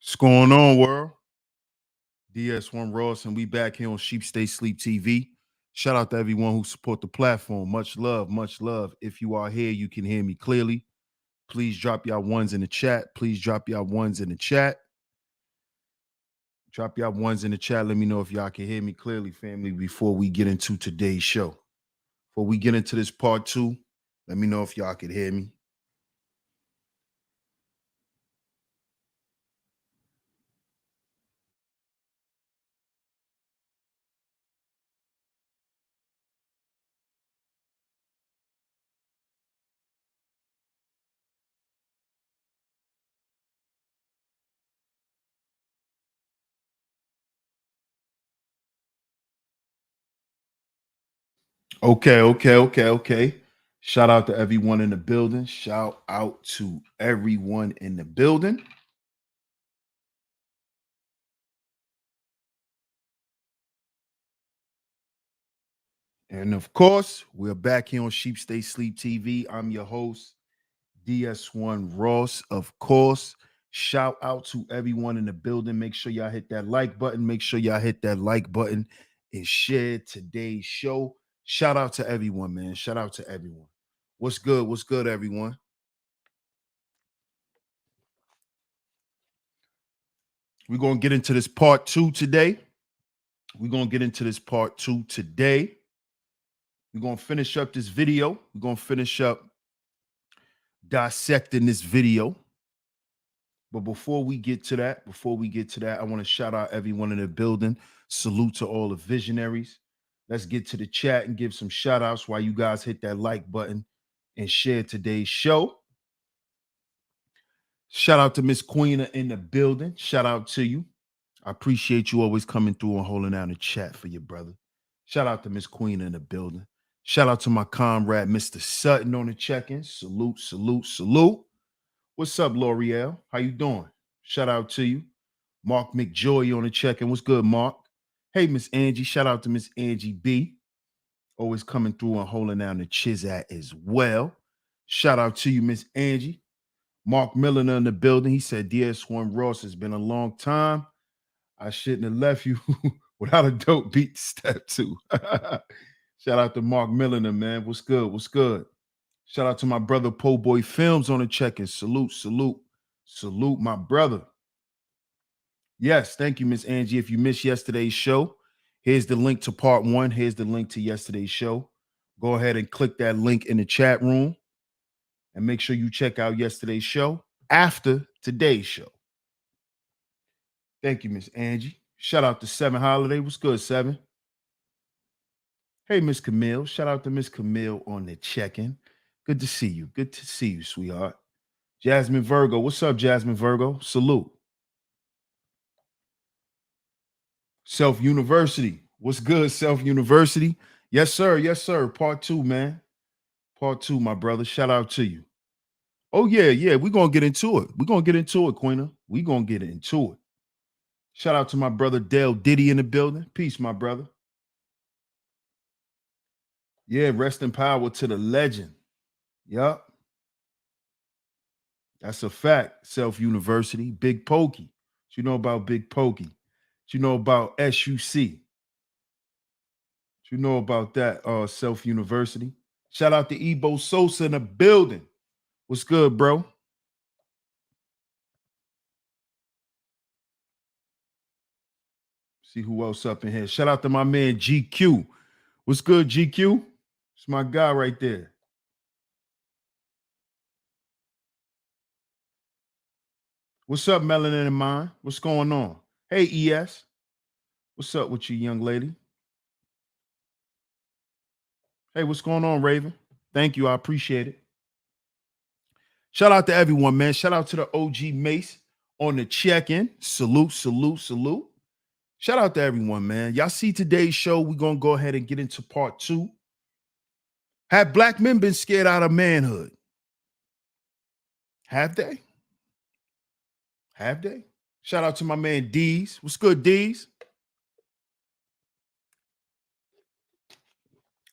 What's going on, world? DS1 Ross, and we back here on Sheep Stay Sleep TV. Shout out to everyone who support the platform. Much love, much love. If you are here, you can hear me clearly. Please drop y'all ones in the chat. Please drop y'all ones in the chat. Drop y'all ones in the chat. Let me know if y'all can hear me clearly, family, before we get into today's show. Before we get into this part 2, let me know if y'all can hear me. Okay. Shout out to everyone in the building. Shout out to everyone in the building. And of course, we're back here on Sheep Stay Sleep TV. I'm your host, DS1 Ross. Of course, shout out to everyone in the building. Make sure y'all hit that like button. Make sure y'all hit that like button and share today's show. Shout out to everyone, man. Shout out to everyone. What's good? What's good, everyone? We're going to get into this part 2 today. We're going to finish up this video. We're going to finish up dissecting this video. But before we get to that, I want to shout out everyone in the building. Salute to all the visionaries. Let's get to the chat and give some shout outs while you guys hit that like button and share today's show. Shout out to Miss Queena in the building. Shout out to you. I appreciate you always coming through and holding down the chat for your brother. Shout out to Miss Queena in the building. Shout out to my comrade, Mr. Sutton, on the check-in. Salute. What's up, L'Oreal? How you doing? Shout out to you. Mark McJoy on the check-in. What's good, Mark? Hey, Miss Angie. Shout out to Miss Angie B. Always coming through and holding down the Chizat as well. Shout out to you, Miss Angie. Mark Milliner in the building. He said, DS1 Ross, it's been a long time. I shouldn't have left you without a dope beat to step to. Shout out to Mark Milliner, man. What's good? Shout out to my brother Po Boy Films on the check-in. Salute, my brother. Yes, thank you, Miss Angie. If you missed yesterday's show, here's the link to part 1. Here's the link to yesterday's show. Go ahead and click that link in the chat room and make sure you check out yesterday's show after today's show. Thank you, Miss Angie. Shout out to Seven Holiday. What's good, Seven? Hey, Miss Camille. Shout out to Miss Camille on the check-in. Good to see you, sweetheart. Jasmine Virgo. What's up, Jasmine Virgo? Salute. Self University. What's good, Self University? Yes, sir. Part 2, man. Part 2, my brother. Shout out to you. Oh, yeah. We're going to get into it. Queena. We're going to get into it. Shout out to my brother Dale Diddy in the building. Peace, my brother. Yeah, rest in power to the legend. Yup. That's a fact. Self University. Big Pokey. What you know about Big Pokey? What you know about SUC? What you know about that Self University? Shout out to Ebo Sosa in the building. What's good, bro? See who else up in here. Shout out to my man GQ. What's good, GQ? It's my guy right there. What's up, Melanin in Mind? What's going on? Hey, ES. What's up with you, young lady? Hey, what's going on, Raven? Thank you. I appreciate it. Shout out to everyone, man. Shout out to the OG Mace on the check-in. Salute, salute, salute. Shout out to everyone, man. Y'all see today's show. We're going to go ahead and get into part 2. Have black men been scared out of manhood? Have they? Have they? Shout out to my man D's. What's good, D's?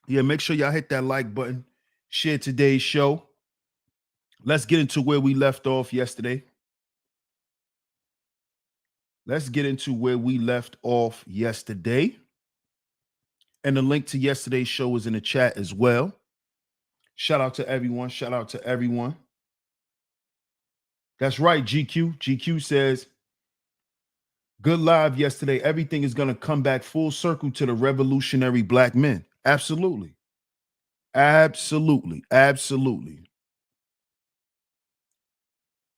Yeah, make sure y'all hit that like button. Share today's show. Let's get into where we left off yesterday. And the link to yesterday's show is in the chat as well. Shout out to everyone. Shout out to everyone. That's right, GQ. GQ says, good live yesterday. Everything is going to come back full circle to the revolutionary black men. Absolutely. Absolutely. Absolutely.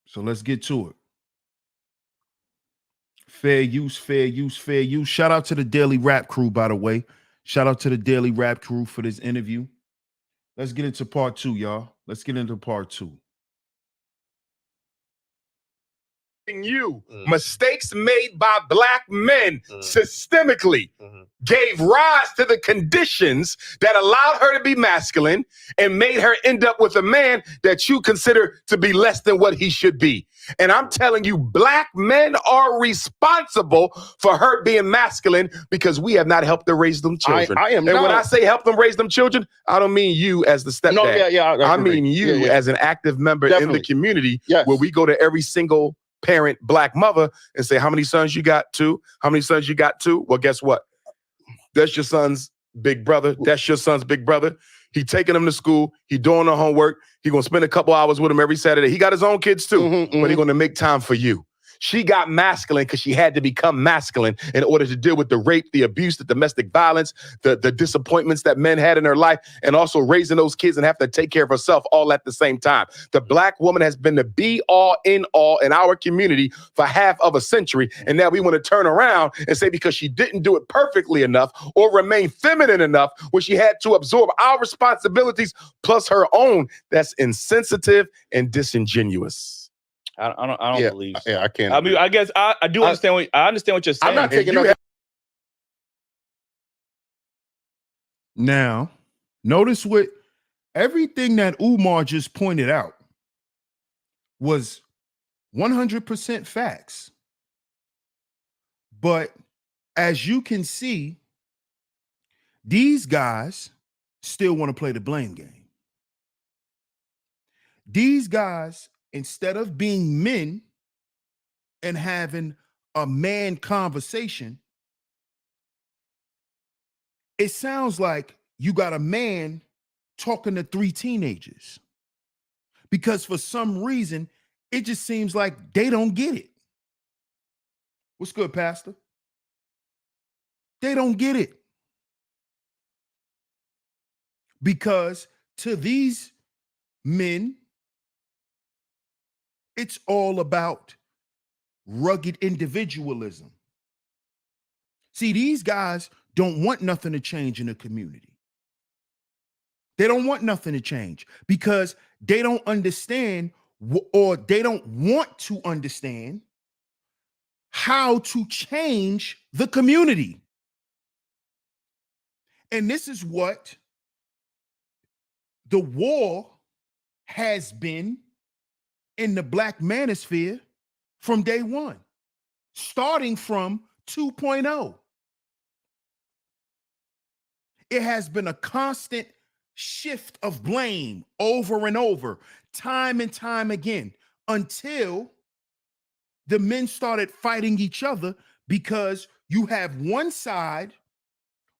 So let's get to it. Fair use, fair use, fair use. Shout out to the Daily Rap Crew, by the way. Shout out to the Daily Rap Crew for this interview. Let's get into part 2, y'all. Let's get into part 2. Mistakes made by black men systemically gave rise to the conditions that allowed her to be masculine and made her end up with a man that you consider to be less than what he should be. And I'm telling you, black men are responsible for her being masculine because we have not helped her raise them children. When I say help them raise them children, I don't mean you as the stepdad. I mean you as an active member in the community where we go to every single parent black mother and say, how many sons you got? 2? How many sons you got? 2? Well, guess what? That's your son's big brother. That's your son's big brother. He taking them to school. He doing the homework. He gonna spend a couple hours with him every Saturday. He got his own kids too, but he gonna make time for you. She got masculine because she had to become masculine in order to deal with the rape, the abuse, the domestic violence, the disappointments that men had in her life, and also raising those kids and have to take care of herself all at the same time. The black woman has been the be all in all in our community for half of a century. And now we want to turn around and say because she didn't do it perfectly enough or remain feminine enough when she had to absorb our responsibilities plus her own, that's insensitive and disingenuous. I don't believe so. Yeah, I can't. I mean, I guess I do understand. I understand what you're saying. I'm not taking Now, notice what everything that Umar just pointed out was 100% facts. But as you can see, these guys still want to play the blame game. These guys, instead of being men and having a man conversation, it sounds like you got a man talking to 3 teenagers. Because for some reason, it just seems like they don't get it. What's good, Pastor? They don't get it. Because to these men, it's all about rugged individualism. See, these guys don't want nothing to change in the community. They don't want nothing to change because they don't understand or they don't want to understand how to change the community. And this is what the war has been in the black manosphere from day one, starting from 2.0. It has been a constant shift of blame over and over, time and time again, until the men started fighting each other because you have one side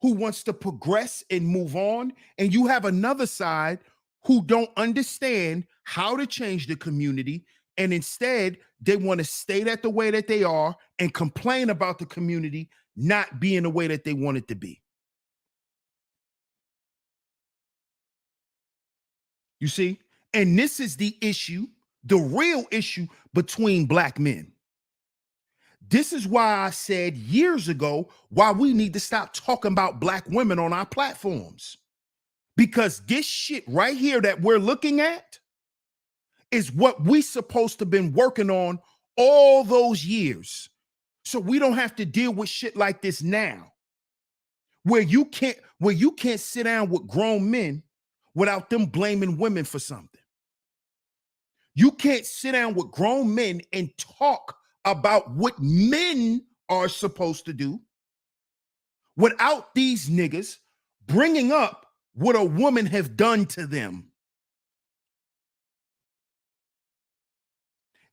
who wants to progress and move on, and you have another side who don't understand how to change the community, and instead they want to stay that the way that they are and complain about the community not being the way that they want it to be. You see? And this is the issue, the real issue between black men. This is why I said years ago why we need to stop talking about black women on our platforms. Because this shit right here that we're looking at is what we supposed to been working on all those years. So we don't have to deal with shit like this now. Where you can't sit down with grown men without them blaming women for something. You can't sit down with grown men and talk about what men are supposed to do without these niggas bringing up what a woman have done to them.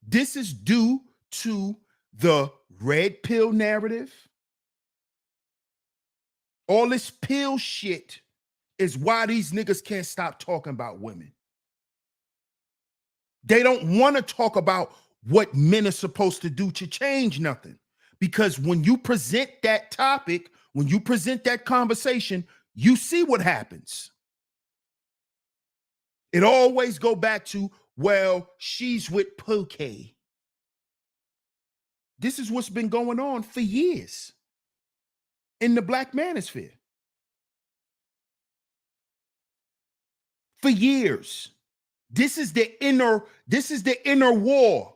This is due to the red pill narrative. All this pill shit is why these niggas can't stop talking about women. They don't want to talk about what men are supposed to do to change nothing. Because when you present that topic, when you present that conversation, you see what happens. It always go back to, well, she's with Poke. This is what's been going on for years in the black manosphere. For years. This is the inner war.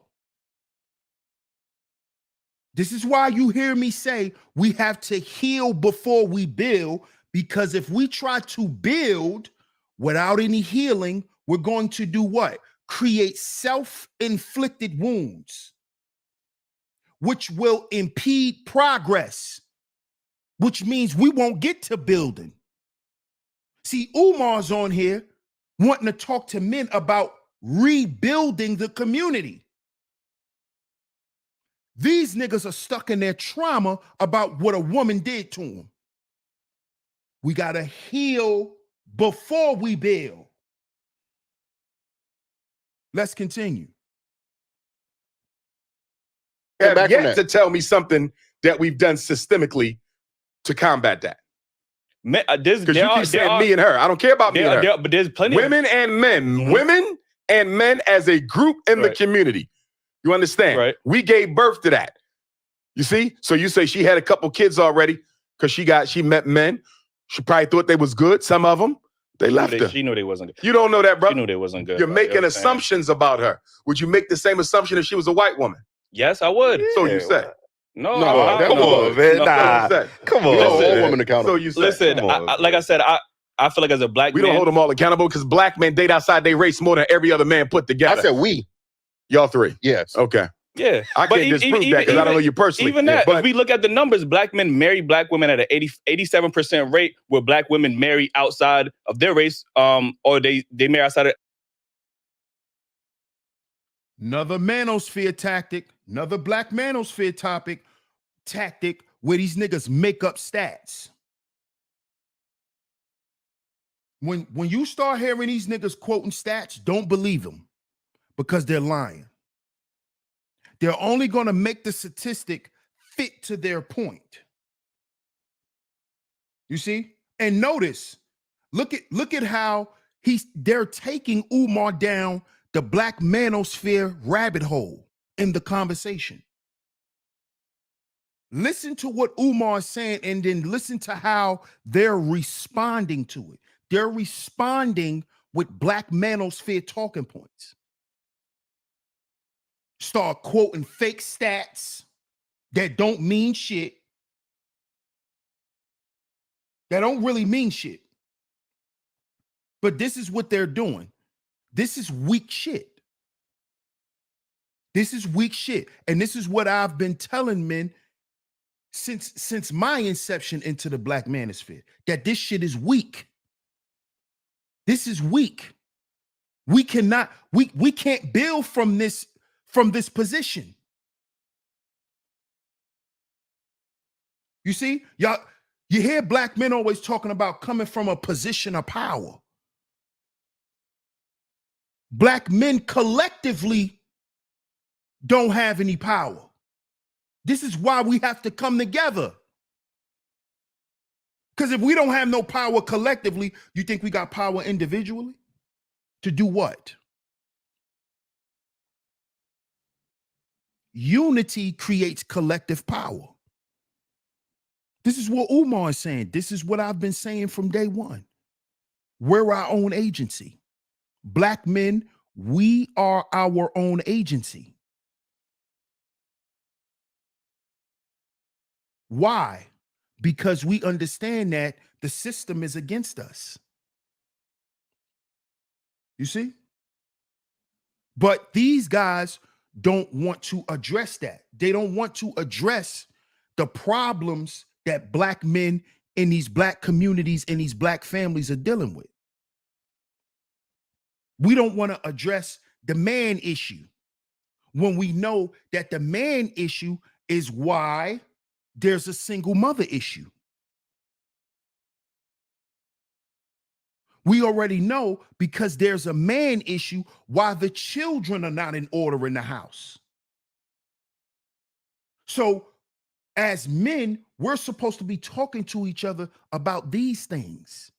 This is why you hear me say we have to heal before we build, because if we try to build without any healing, we're going to do what? Create self-inflicted wounds, which will impede progress, which means we won't get to building. See, Umar's on here wanting to talk to men about rebuilding the community. These niggas are stuck in their trauma about what a woman did to them. We got to heal before we build. Let's continue. You have yet to tell me something that we've done systemically to combat that. Because you keep saying me and her. I don't care about me and her. But there's plenty women of and men. Women and men as a group in the community. You understand? Right. We gave birth to that. You see? So you say she had a couple kids already because she met men. She probably thought they was good. Some of them, they left her. She knew they wasn't good. You don't know that, brother. She knew they wasn't good. You're making assumptions about her. Would you make the same assumption if she was a white woman? Yes, I would. So you say. No, come on, man. Come on, all women accountable. So you say. Listen, like I said, I feel like as a black man, we don't hold them all accountable because black men date outside their race more than every other man put together. I said we. Y'all three. Yes. Okay. Yeah. I can't disprove that because I don't know you personally. Even that, but if we look at the numbers, black men marry black women at an 87% rate, where black women marry outside of their race, or they marry outside of. Another manosphere tactic, another black manosphere tactic where these niggas make up stats. When you start hearing these niggas quoting stats, don't believe them because they're lying. They're only going to make the statistic fit to their point. You see? And notice, look at how they're taking Umar down the black manosphere rabbit hole in the conversation. Listen to what Umar is saying and then listen to how they're responding to it. They're responding with black manosphere talking points. Start quoting fake stats that don't mean shit. That don't really mean shit. But this is what they're doing. This is weak shit. This is weak shit. And this is what I've been telling men since my inception into the black manosphere, that this shit is weak. This is weak. We can't build from this position. You see, y'all, you hear black men always talking about coming from a position of power. Black men collectively don't have any power. This is why we have to come together. Because if we don't have no power collectively, you think we got power individually? To do what? Unity creates collective power. This is what Umar is saying. This is what I've been saying from day one. We're our own agency. Black men, We are our own agency. Why? Because we understand that the system is against us. You see? But these guys don't want to address that. They don't want to address the problems that black men in these black communities and these black families are dealing with. We don't want to address the man issue when we know that the man issue is why there's a single mother issue. We already know because there's a man issue why the children are not in order in the house. So as men, we're supposed to be talking to each other about these things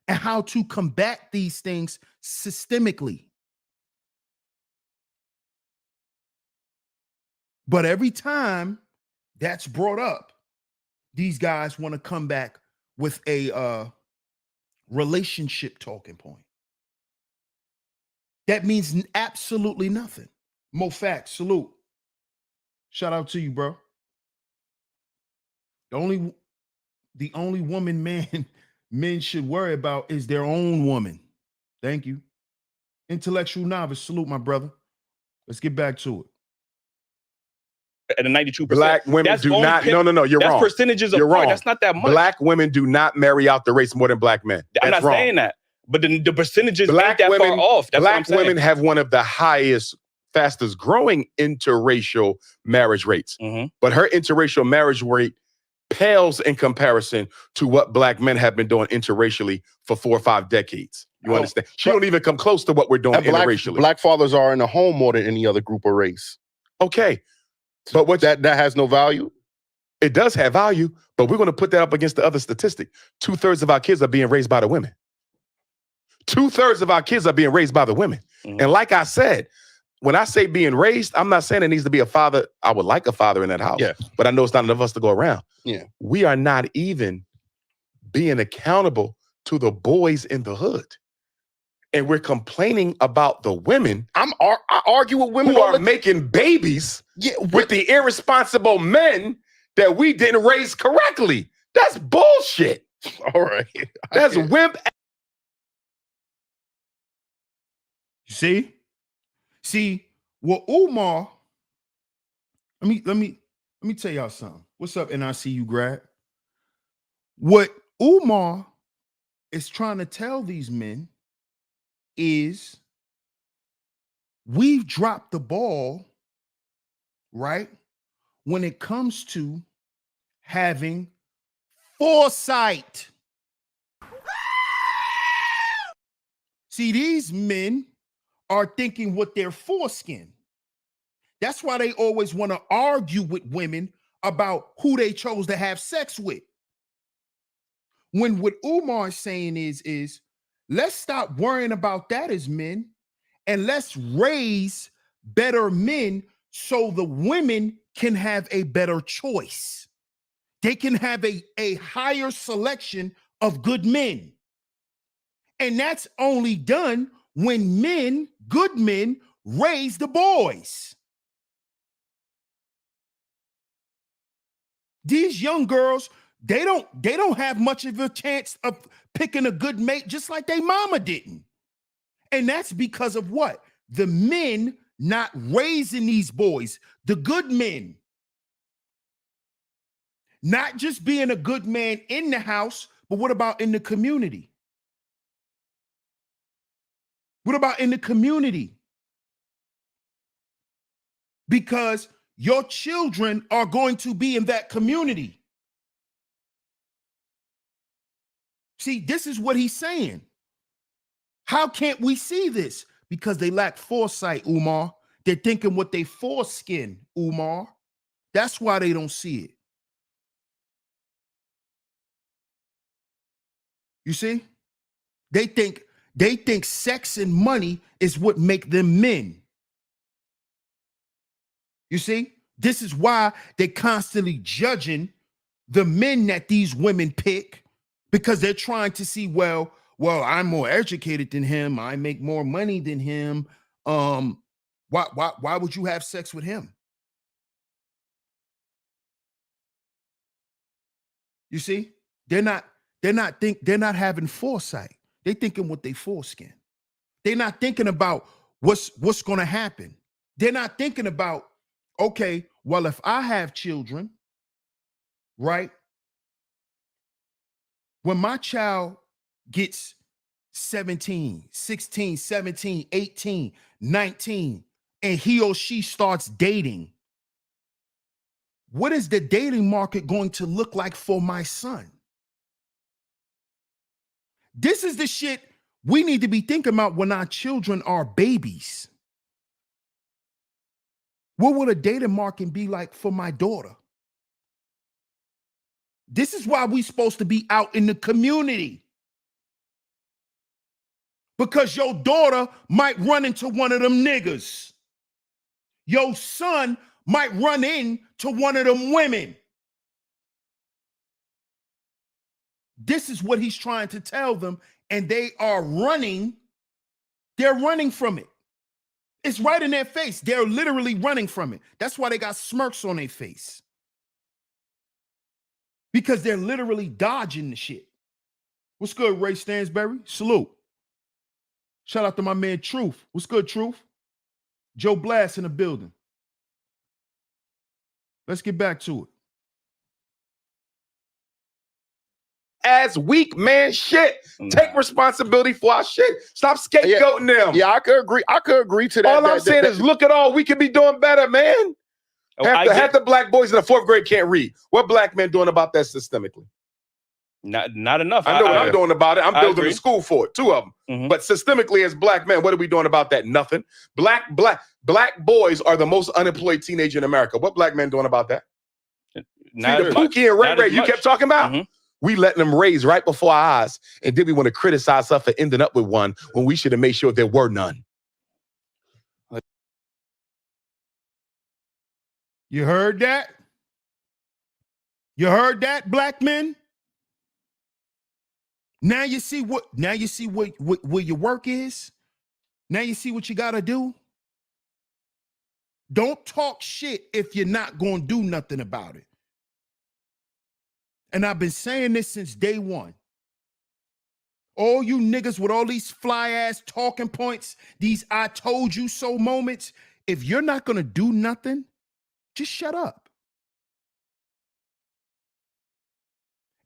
and how to combat these things systemically. But every time that's brought up, these guys want to come back with a relationship talking point. That means absolutely nothing. Mo Facts, salute. Shout out to you, bro. The only woman men should worry about is their own woman. Thank you. Intellectual novice, salute, my brother. Let's get back to it. At a 92%. Black women do not. No, you're wrong. That's percentages of You're wrong. That's not that much. Black women do not marry out the race more than black men. I'm not wrong. saying that. But the percentages Black ain't that women, far off. That's what I'm black saying. women have one of the highest, fastest growing interracial marriage rates. But her interracial marriage rate pales in comparison to what black men have been doing interracially for 4 or 5 decades. You understand? She don't even come close to what we're doing interracially. Black fathers are in the home more than any other group or race. Okay. But what that has no value? It does have value, but we're going to put that up against the other statistic. 2/3 of our kids are being raised by the women. 2/3 of our kids are being raised by the women. And like I said, when I say being raised, I'm not saying it needs to be a father. I would like a father in that house, but I know it's not enough of us to go around. Yeah. We are not even being accountable to the boys in the hood. And we're complaining about the women. I argue with women who are making babies with the irresponsible men that we didn't raise correctly. That's bullshit. All right. That's wimp. You see, well, Umar, let me tell y'all something. What's up, NICU grad? What Umar is trying to tell these men is we've dropped the ball, right? When it comes to having foresight. See, these men are thinking with their foreskin. That's why they always want to argue with women about who they chose to have sex with. When what Umar is saying is let's stop worrying about that as men and let's raise better men so the women can have a better choice. They can have a higher selection of good men. And that's only done when men, good men, raise the boys. These young girls, they don't have much of a chance of picking a good mate, just like their mama didn't. And that's because of what? The men not raising these boys, the good men. Not just being a good man in the house, but what about in the community? What about in the community? Because your children are going to be in that community. See, this is what he's saying. How can't we see this? Because they lack foresight, Umar. They're thinking with their foreskin, Umar. That's why they don't see it. You see? They think sex and money is what make them men. You see? This is why they're constantly judging the men that these women pick, because they're trying to see, well, well, I'm more educated than him. I make more money than him. Why would you have sex with him? You see, they're not having foresight. They're thinking with their foreskin. They're not thinking about what's going to happen. They're not thinking about, okay, well, if I have children, right? When my child gets 17, 16, 17, 18, 19, and he or she starts dating, what is the dating market going to look like for my son? This is the shit we need to be thinking about when our children are babies. What would a dating market be like for my daughter? This is why we're supposed to be out in the community. Because your daughter might run into one of them niggas. Your son might run into one of them women. This is what he's trying to tell them, and they are running. They're running from it. It's right in their face. They're literally running from it. That's why they got smirks on their face. Because they're literally dodging the shit. What's good, Ray Stansberry? Salute. Shout out to my man Truth. What's good, Truth? Joe Blast in the building. Let's get back to it. As weak man shit. Take responsibility for our shit. Stop scapegoating them. Yeah, I could agree. I could agree to that. All I'm saying is look at all we could be doing better, man. Half the black boys in the 4th grade can't read. What black men doing about that systemically? Not enough. I know what I'm doing about it. I'm building agree. a school for it, 2 of them. Mm-hmm. But systemically, as black men, what are we doing about that? Nothing. Black boys are the most unemployed teenager in America. What black men doing about that? Not See, the Pookie and Ray Ray you kept talking about? Mm-hmm. We letting them raise right before our eyes, and then we want to criticize us for ending up with one when we should have made sure there were none. You heard that? You heard that, black men? Now you see what where your work is? Now you see what you gotta do? Don't talk shit if you're not gonna do nothing about it. And I've been saying this since day one. All you niggas with all these fly ass talking points, these I told you so moments, if you're not gonna do nothing, just shut up.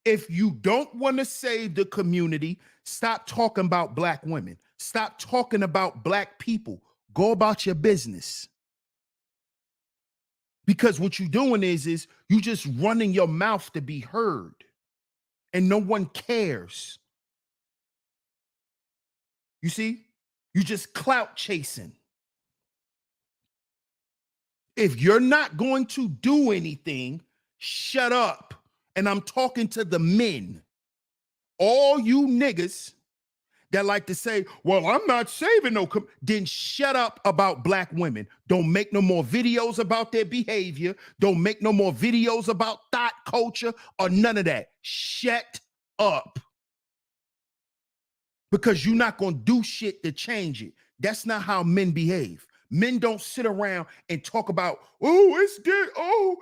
If you don't want to save the community, stop talking about black women. Stop talking about black people. Go about your business. Because what you're doing is you just running your mouth to be heard. And no one cares. You see? You just clout chasing. If you're not going to do anything, shut up. And I'm talking to the men. All you niggas that like to say, well, I'm not saving no, then shut up about black women. Don't make no more videos about their behavior. Don't make no more videos about thought culture or none of that. Shut up. Because you're not going to do shit to change it. That's not how men behave. Men don't sit around and talk about, oh, it's good. Oh,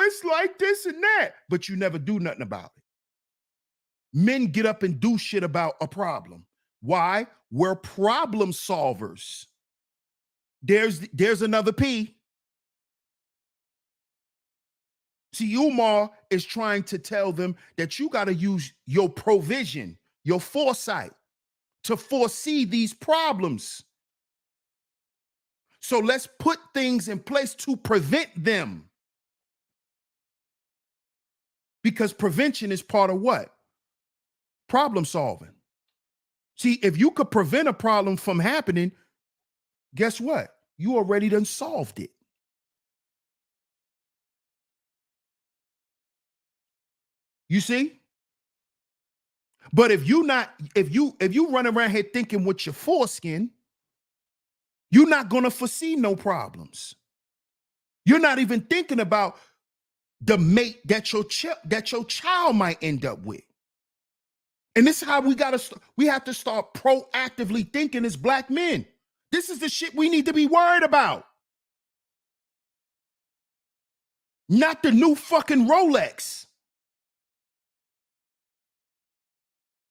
it's like this and that. But you never do nothing about it. Men get up and do shit about a problem. Why? We're problem solvers. There's another P. See, Umar is trying to tell them that you got to use your provision, your foresight to foresee these problems. So let's put things in place to prevent them. Because prevention is part of what? Problem solving. See, if you could prevent a problem from happening, guess what? You already done solved it. You see? But if you run around here thinking with your foreskin, you're not going to foresee no problems. You're not even thinking about the mate that your child might end up with. And this is how we have to start proactively thinking as black men. This is the shit we need to be worried about. Not the new fucking Rolex.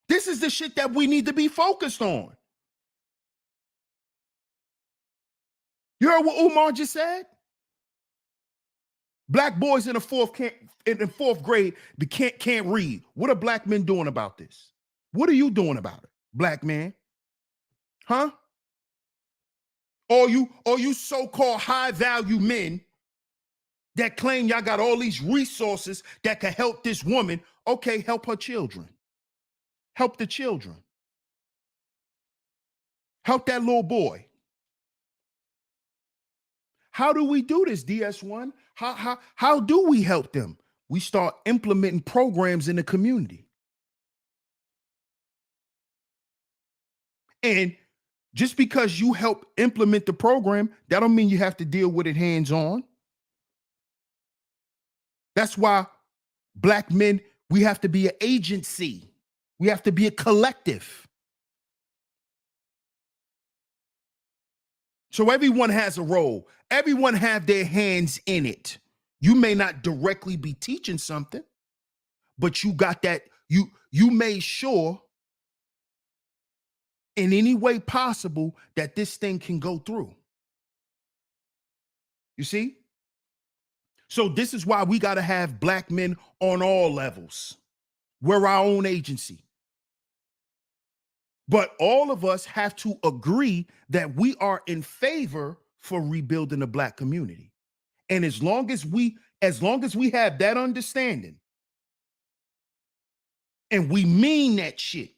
This is the shit that we need to be focused on. You heard what Umar just said? Black boys in the fourth grade can't read. What are black men doing about this? What are you doing about it, black man? Huh? Or you so-called high-value men that claim y'all got all these resources that can help this woman. Okay, help her children. Help the children. Help that little boy. How do we do this, DS1? How do we help them? We start implementing programs in the community. And just because you help implement the program, that don't mean you have to deal with it hands-on. That's why black men, we have to be an agency. We have to be a collective. So everyone has a role. Everyone have their hands in it. You may not directly be teaching something, but you got that, you made sure in any way possible that this thing can go through. You see? So this is why we got to have black men on all levels. We're our own agency. But all of us have to agree that we are in favor for rebuilding the black community. And as long as we have that understanding and we mean that shit,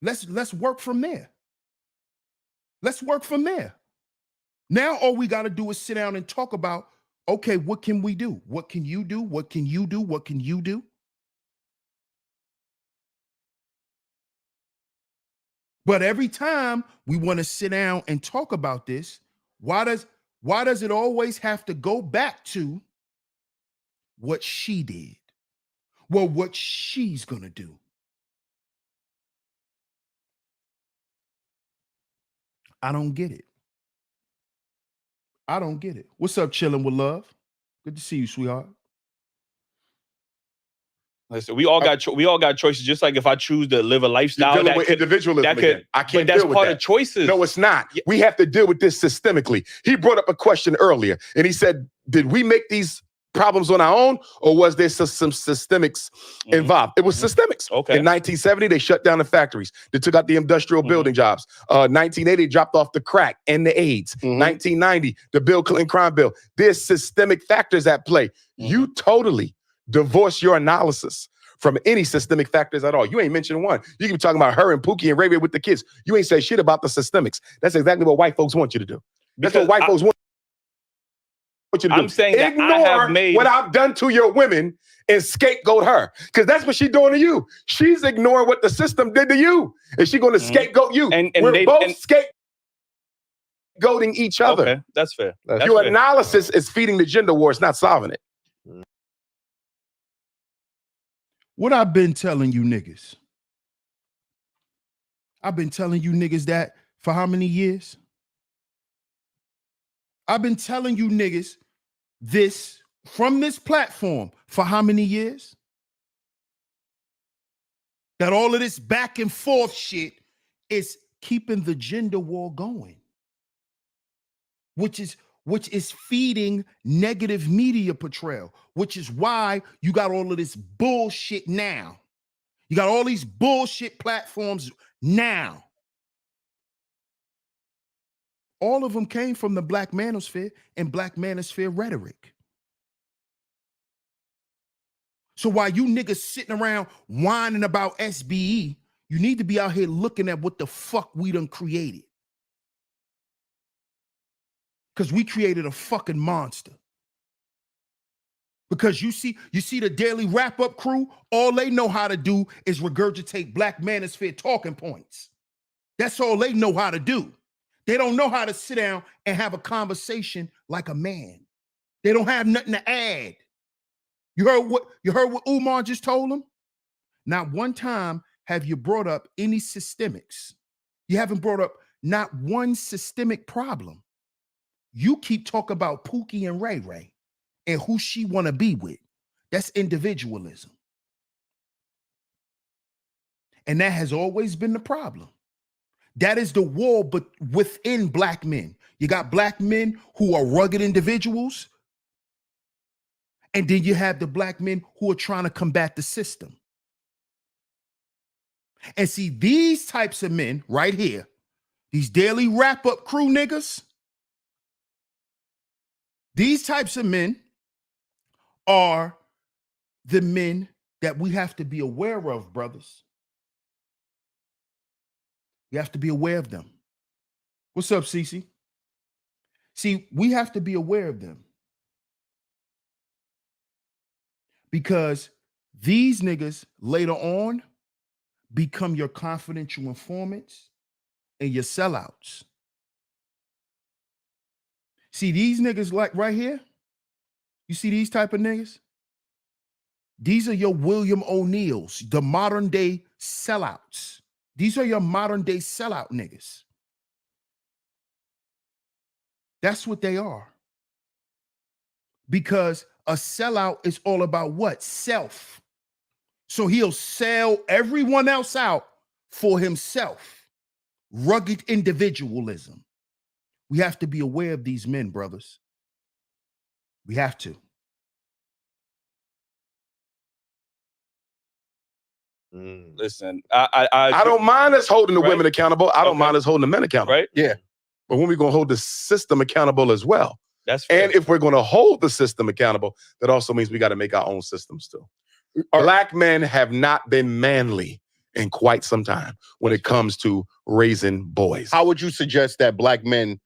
let's work from there. Let's work from there. Now all we got to do is sit down and talk about, okay, what can we do? What can you do? What can you do? What can you do? But every time we want to sit down and talk about this, why does it always have to go back to what she did? Well, what she's going to do. I don't get it. I don't get it. What's up, chilling with love? Good to see you, sweetheart. Listen, we all got choices. Just like if I choose to live a lifestyle, You're dealing with individualism again. I can't but that's deal with part that. of choices. No, it's not. We have to deal with this systemically. He brought up a question earlier, and he said, "Did we make these problems on our own, or was there some systemics involved?" It was systemics. Okay. In 1970, they shut down the factories. They took out the industrial building jobs. 1980, dropped off the crack and the AIDS. 1990, the Bill Clinton crime bill. There's systemic factors at play. You totally divorce your analysis from any systemic factors at all. You ain't mentioned one. You can be talking about her and Pookie and Ray Ray with the kids. You ain't say shit about the systemics. That's exactly what white folks want you to do. That's what white folks want you to do. I'm saying that ignore I have made what I've done to your women and scapegoat her, because that's what she's doing to you. She's ignoring what the system did to you, and she's going to scapegoat you. And we're both scapegoating each other. Okay, that's fair. That's your fair. analysis is feeding the gender war. It's not solving it. What I've been telling you niggas? I've been telling you niggas that for how many years? I've been telling you niggas this from this platform for how many years? That all of this back and forth shit is keeping the gender war going, which is feeding negative media portrayal, which is why you got all of this bullshit now. You got all these bullshit platforms now. All of them came from the black manosphere and black manosphere rhetoric. So while you niggas sitting around whining about SBE, you need to be out here looking at what the fuck we done created. Because we created a fucking monster. Because you see the daily wrap-up crew, all they know how to do is regurgitate black manosphere talking points. That's all they know how to do. They don't know how to sit down and have a conversation like a man. They don't have nothing to add. You heard what Umar just told him? Not one time have you brought up any systemics. You haven't brought up not one systemic problem. You keep talking about Pookie and Ray Ray and who she want to be with. That's individualism. And that has always been the problem. That is the war, but within black men. You got black men who are rugged individuals, and then you have the black men who are trying to combat the system. And see, these types of men right here, these daily wrap-up crew niggas, these types of men are the men that we have to be aware of, brothers. We have to be aware of them. What's up, Cece? See, we have to be aware of them. Because these niggas later on become your confidential informants and your sellouts. See, these niggas like right here, you see these type of niggas? These are your William O'Neills, the modern day sellouts. These are your modern day sellout niggas. That's what they are. Because a sellout is all about what? Self. So he'll sell everyone else out for himself. Rugged individualism. We have to be aware of these men, brothers. We have to. Listen, I don't mind us holding the Right. women accountable. I don't Okay. mind us holding the men accountable. right? Yeah. But when we going to hold the system accountable as well? That's fair. And if we're going to hold the system accountable, that also means we got to make our own systems too. Black men have not been manly in quite some time when it comes to raising boys. How would you suggest that black men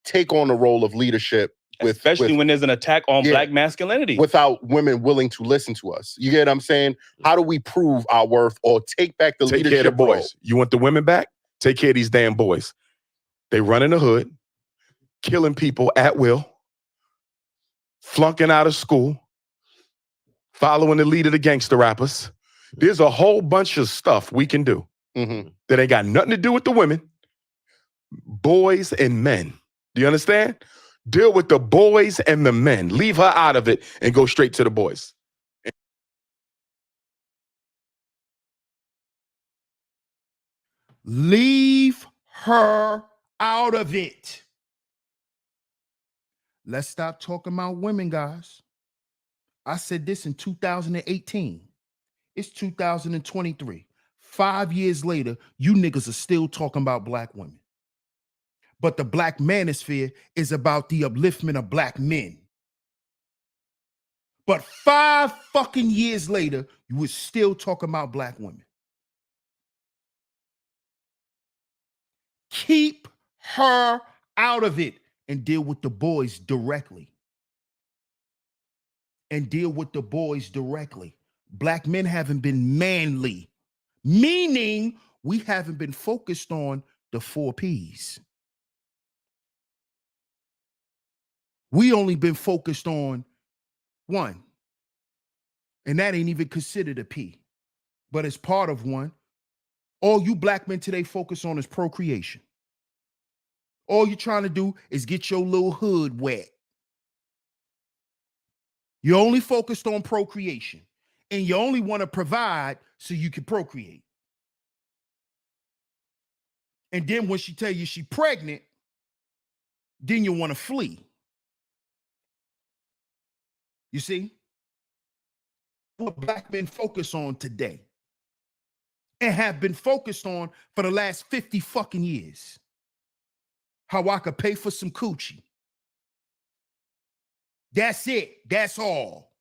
take on the role of leadership especially when there's an attack on Yeah. black masculinity. without women willing to listen to us? You get what I'm saying? How do we prove our worth or take back the Take leadership care of the boys. role? You want the women back? Take care of these damn boys. They run in the hood, killing people at will, flunking out of school, following the lead of the gangster rappers. There's a whole bunch of stuff we can do that ain't got nothing to do with the women, boys and men. Do you understand? Deal with the boys and the men. Leave her out of it and go straight to the boys. Leave her out of it. Let's stop talking about women, guys. I said this in 2018. It's 2023. 5 years later, you niggas are still talking about black women. But the black manosphere is about the upliftment of black men. But 5 fucking years later, you were still talking about black women. Keep her out of it and deal with the boys directly. And deal with the boys directly. Black men haven't been manly, meaning we haven't been focused on the 4 Ps. We only been focused on 1. And that ain't even considered a P, but it's part of 1. All you black men today focus on is procreation. All you're trying to do is get your little hood wet. You're only focused on procreation, and you only want to provide so you can procreate. And then when she tell you she pregnant, then you want to flee. You see? What black men focus on today and have been focused on for the last 50 fucking years. How I could pay for some coochie. That's it. That's all.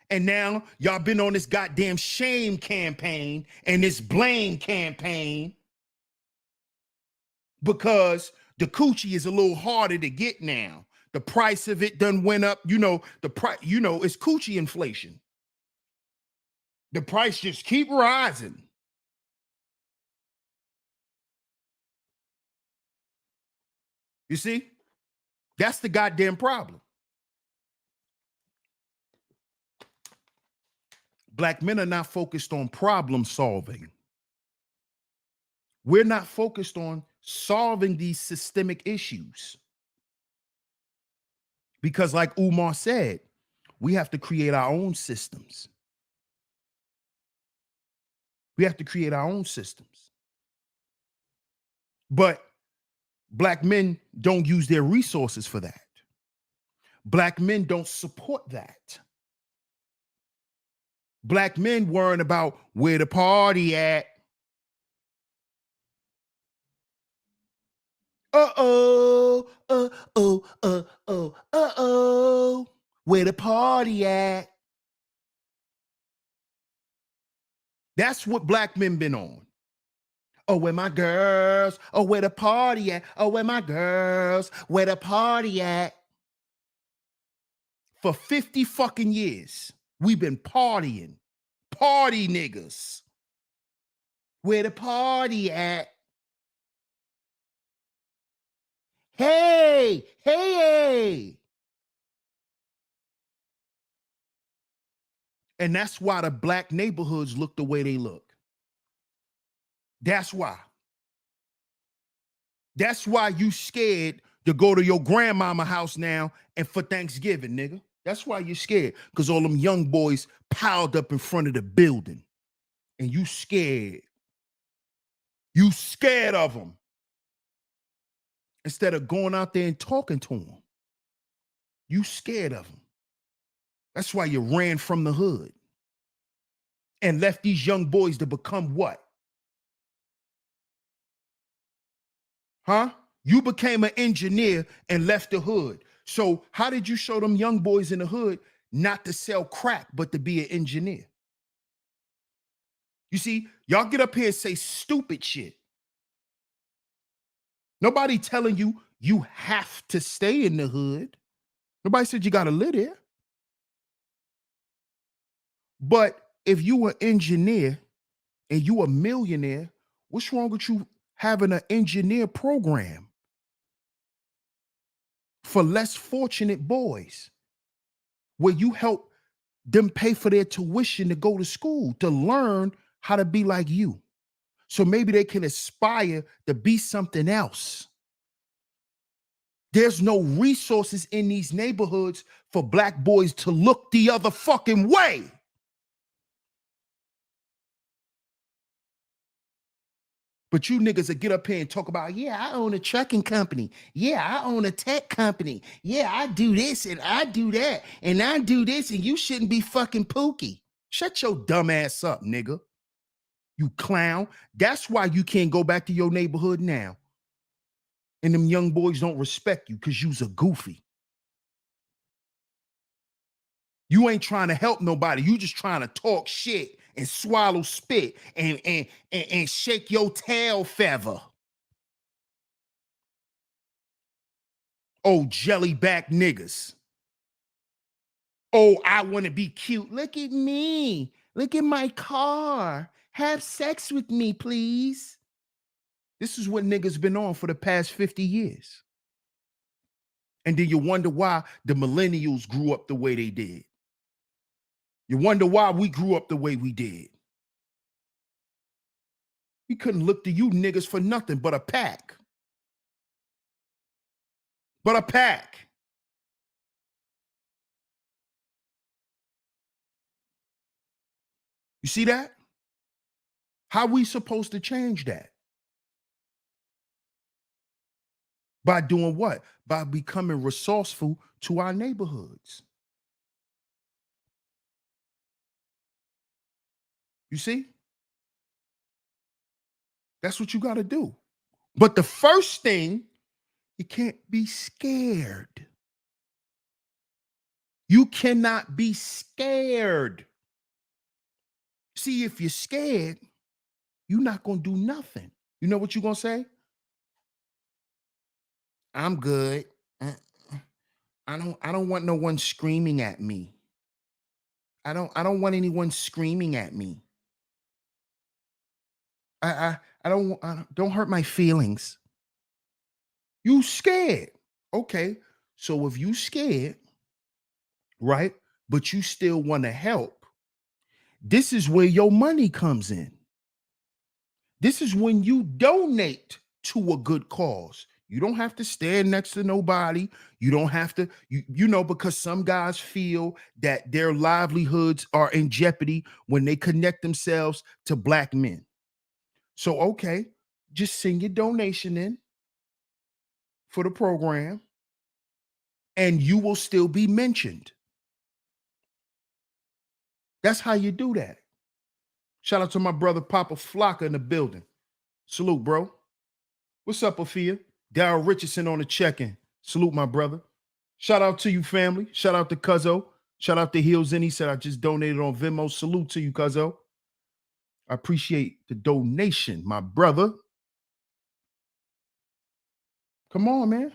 And now y'all been on this goddamn shame campaign and this blame campaign because the coochie is a little harder to get now. The price of it done went up. You know, the price, you know, it's coochie inflation. The price just keep rising. You see? That's the goddamn problem. Black men are not focused on problem solving. We're not focused on solving these systemic issues. Because like Umar said, we have to create our own systems. We have to create our own systems. But Black men don't use their resources for that. Black men don't support that. Black men worrying about where the party at. Uh-oh, uh-oh, uh-oh, uh-oh. Where the party at? That's what Black men been on. Oh, where my girls? Oh, where the party at? Oh, where my girls? Where the party at? For 50 fucking years, we've been partying. Party niggas. Where the party at? Hey, hey. And that's why the Black neighborhoods look the way they look. That's why. That's why you scared to go to your grandmama house now and for Thanksgiving, nigga. That's why you're scared, because all them young boys piled up in front of the building and you scared. You scared of them instead of going out there and talking to them. You scared of them. That's why you ran from the hood and left these young boys to become what? Huh? You became an engineer and left the hood. So how did you show them young boys in the hood not to sell crack, but to be an engineer? You see, y'all get up here and say stupid shit. Nobody telling you you have to stay in the hood. Nobody said you got to live there. But if you an engineer and you a millionaire, what's wrong with you having an engineer program for less fortunate boys where you help them pay for their tuition to go to school, to learn how to be like you? So maybe they can aspire to be something else. There's no resources in these neighborhoods for Black boys to look the other fucking way. But you niggas that get up here and talk about, yeah, I own a trucking company. Yeah, I own a tech company. Yeah, I do this and I do that. And I do this and you shouldn't be fucking Pookie. Shut your dumb ass up, nigga. You clown. That's why you can't go back to your neighborhood now. And them young boys don't respect you because you's a goofy. You ain't trying to help nobody. You just trying to talk shit and swallow spit and shake your tail feather. Oh, jellyback niggas. Oh, I want to be cute. Look at me. Look at my car. Have sex with me, please. This is what niggas been on for the past 50 years. And then you wonder why the millennials grew up the way they did. You wonder why we grew up the way we did. We couldn't look to you niggas for nothing but a pack. But a pack. You see that? How we supposed to change that? By doing what? By becoming resourceful to our neighborhoods. You see? That's what you got to do. But the first thing, you can't be scared. You cannot be scared. See, if you're scared, you're not going to do nothing. You know what you're going to say? I'm good. I don't want no one screaming at me. I don't want anyone screaming at me. I don't hurt my feelings. You scared. Okay. So if you scared, right, but you still want to help, This is where your money comes in. This is when you donate to a good cause. You don't have to stand next to nobody. You don't have to, you know, because some guys feel that their livelihoods are in jeopardy when they connect themselves to black men. So, okay, just send your donation in for the program and you will still be mentioned. That's how you do that. Shout out to my brother Papa Flocka in the building. Salute, bro. What's up, Afia? Darryl Richardson on the check-in. Salute, my brother. Shout out to you, family. Shout out to Cuzzo. Shout out to Heels In. He said, I just donated on Venmo. Salute to you, Cuzzo. I appreciate the donation, my brother. Come on, man.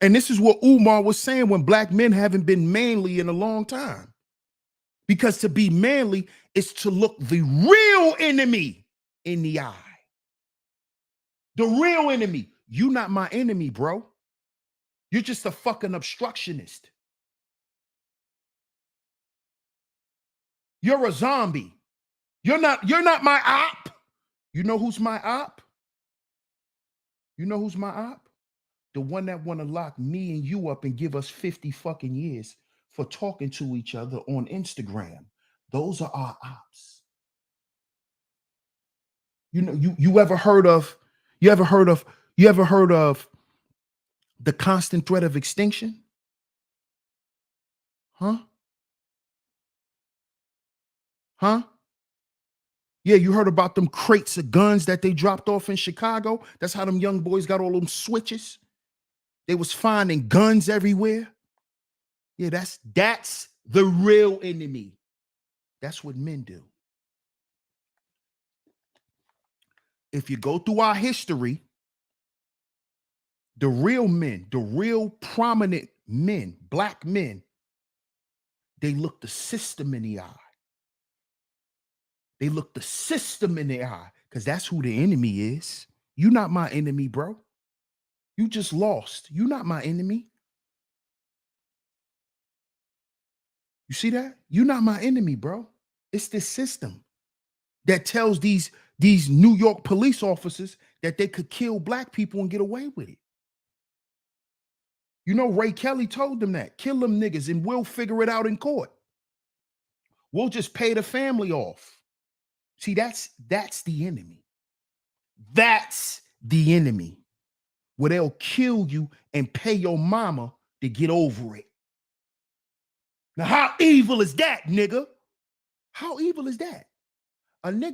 And this is what Umar was saying when black men haven't been manly in a long time. Because to be manly is to look the real enemy in the eye. The real enemy. You not my enemy, bro. You're just a fucking obstructionist. You're a zombie. You're not my op. You know who's my op? You know who's my op? The one that want to lock me and you up and give us 50 fucking years for talking to each other on Instagram. Those are our ops. You know, you ever heard of the constant threat of extinction? Huh? Yeah, you heard about them crates of guns that they dropped off in Chicago? That's how them young boys got all them switches. They was finding guns everywhere. Yeah, that's the real enemy. That's what men do. If you go through our history, the real men, the real prominent men, black men, they look the system in the eye. They look the system in the eye because that's who the enemy is. You're not my enemy, bro. You just lost. You're not my enemy. You see that? You're not my enemy, bro. It's this system that tells these New York police officers that they could kill black people and get away with it. You know, Ray Kelly told them that. Kill them niggas and we'll figure it out in court. We'll just pay the family off. See, that's the enemy. That's the enemy. Where they'll kill you and pay your mama to get over it. Now, how evil is that, nigga? How evil is that?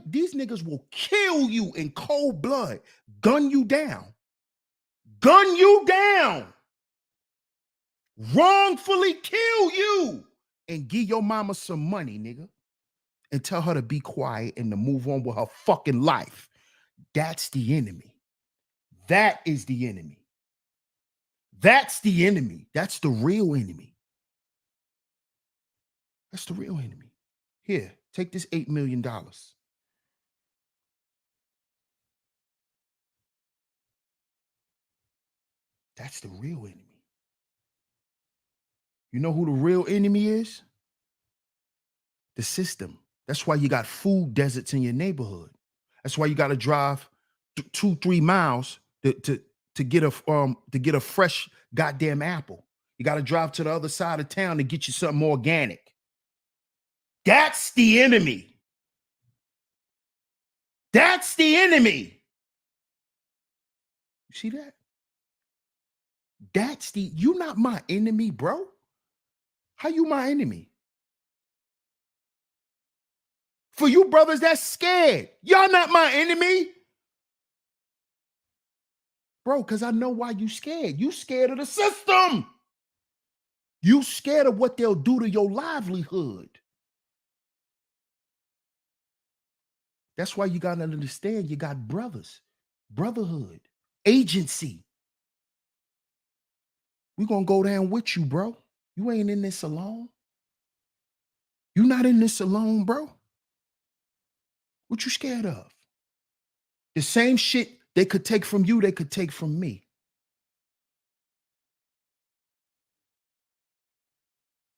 These niggas will kill you in cold blood, gun you down, wrongfully kill you, and give your mama some money, nigga, and tell her to be quiet and to move on with her fucking life. That's the enemy. That is the enemy. That's the enemy. That's the real enemy. That's the real enemy. Here, take this $8 million. That's the real enemy. You know who the real enemy is? The system. That's why you got food deserts in your neighborhood. That's why you got to drive 2-3 miles to get a fresh goddamn apple. You got to drive to the other side of town to get you something organic. That's the enemy. That's the enemy. You see that? You're not my enemy, bro. How you my enemy? For you brothers that's scared, y'all not my enemy. Bro, because I know why you scared. You scared of the system. You scared of what they'll do to your livelihood. That's why you got to understand you got brothers, brotherhood, agency. We're going to go down with you, bro. You ain't in this alone. You not in this alone, bro. What you scared of? The same shit they could take from you, they could take from me.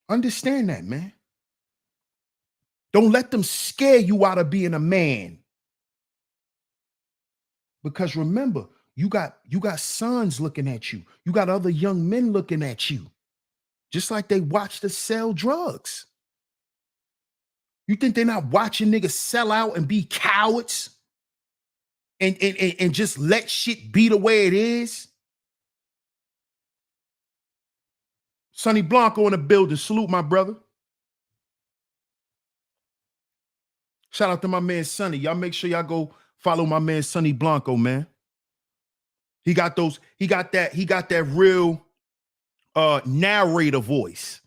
Understand that, man. Don't let them scare you out of being a man. Because remember, you got sons looking at you. You got other young men looking at you. Just like they watch us sell drugs. You think they're not watching niggas sell out and be cowards? And just let shit be the way it is? Sonny Blanco in the building. Salute, my brother. Shout out to my man Sonny. Y'all make sure y'all go follow my man Sonny Blanco, man. He got that real narrator voice.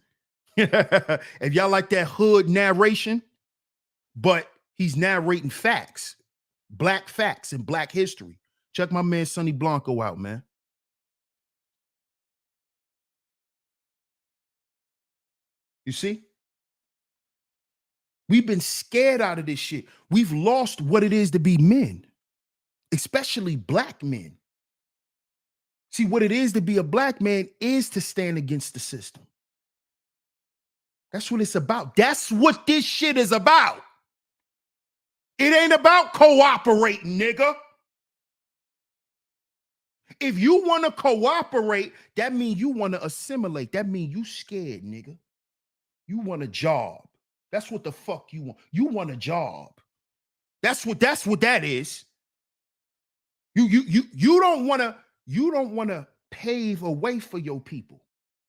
If y'all like that hood narration, but he's narrating facts and black history. Check my man Sonny Blanco out, man. You see? We've been scared out of this shit. We've lost what it is to be men, especially black men. See, what it is to be a black man is to stand against the system. That's what it's about. That's what this shit is about. It ain't about cooperating, nigga. If you want to cooperate, that means you want to assimilate. That means you scared, nigga. You want a job. That's what the fuck you want. You want a job. That's what that is. You don't want to pave a way for your people.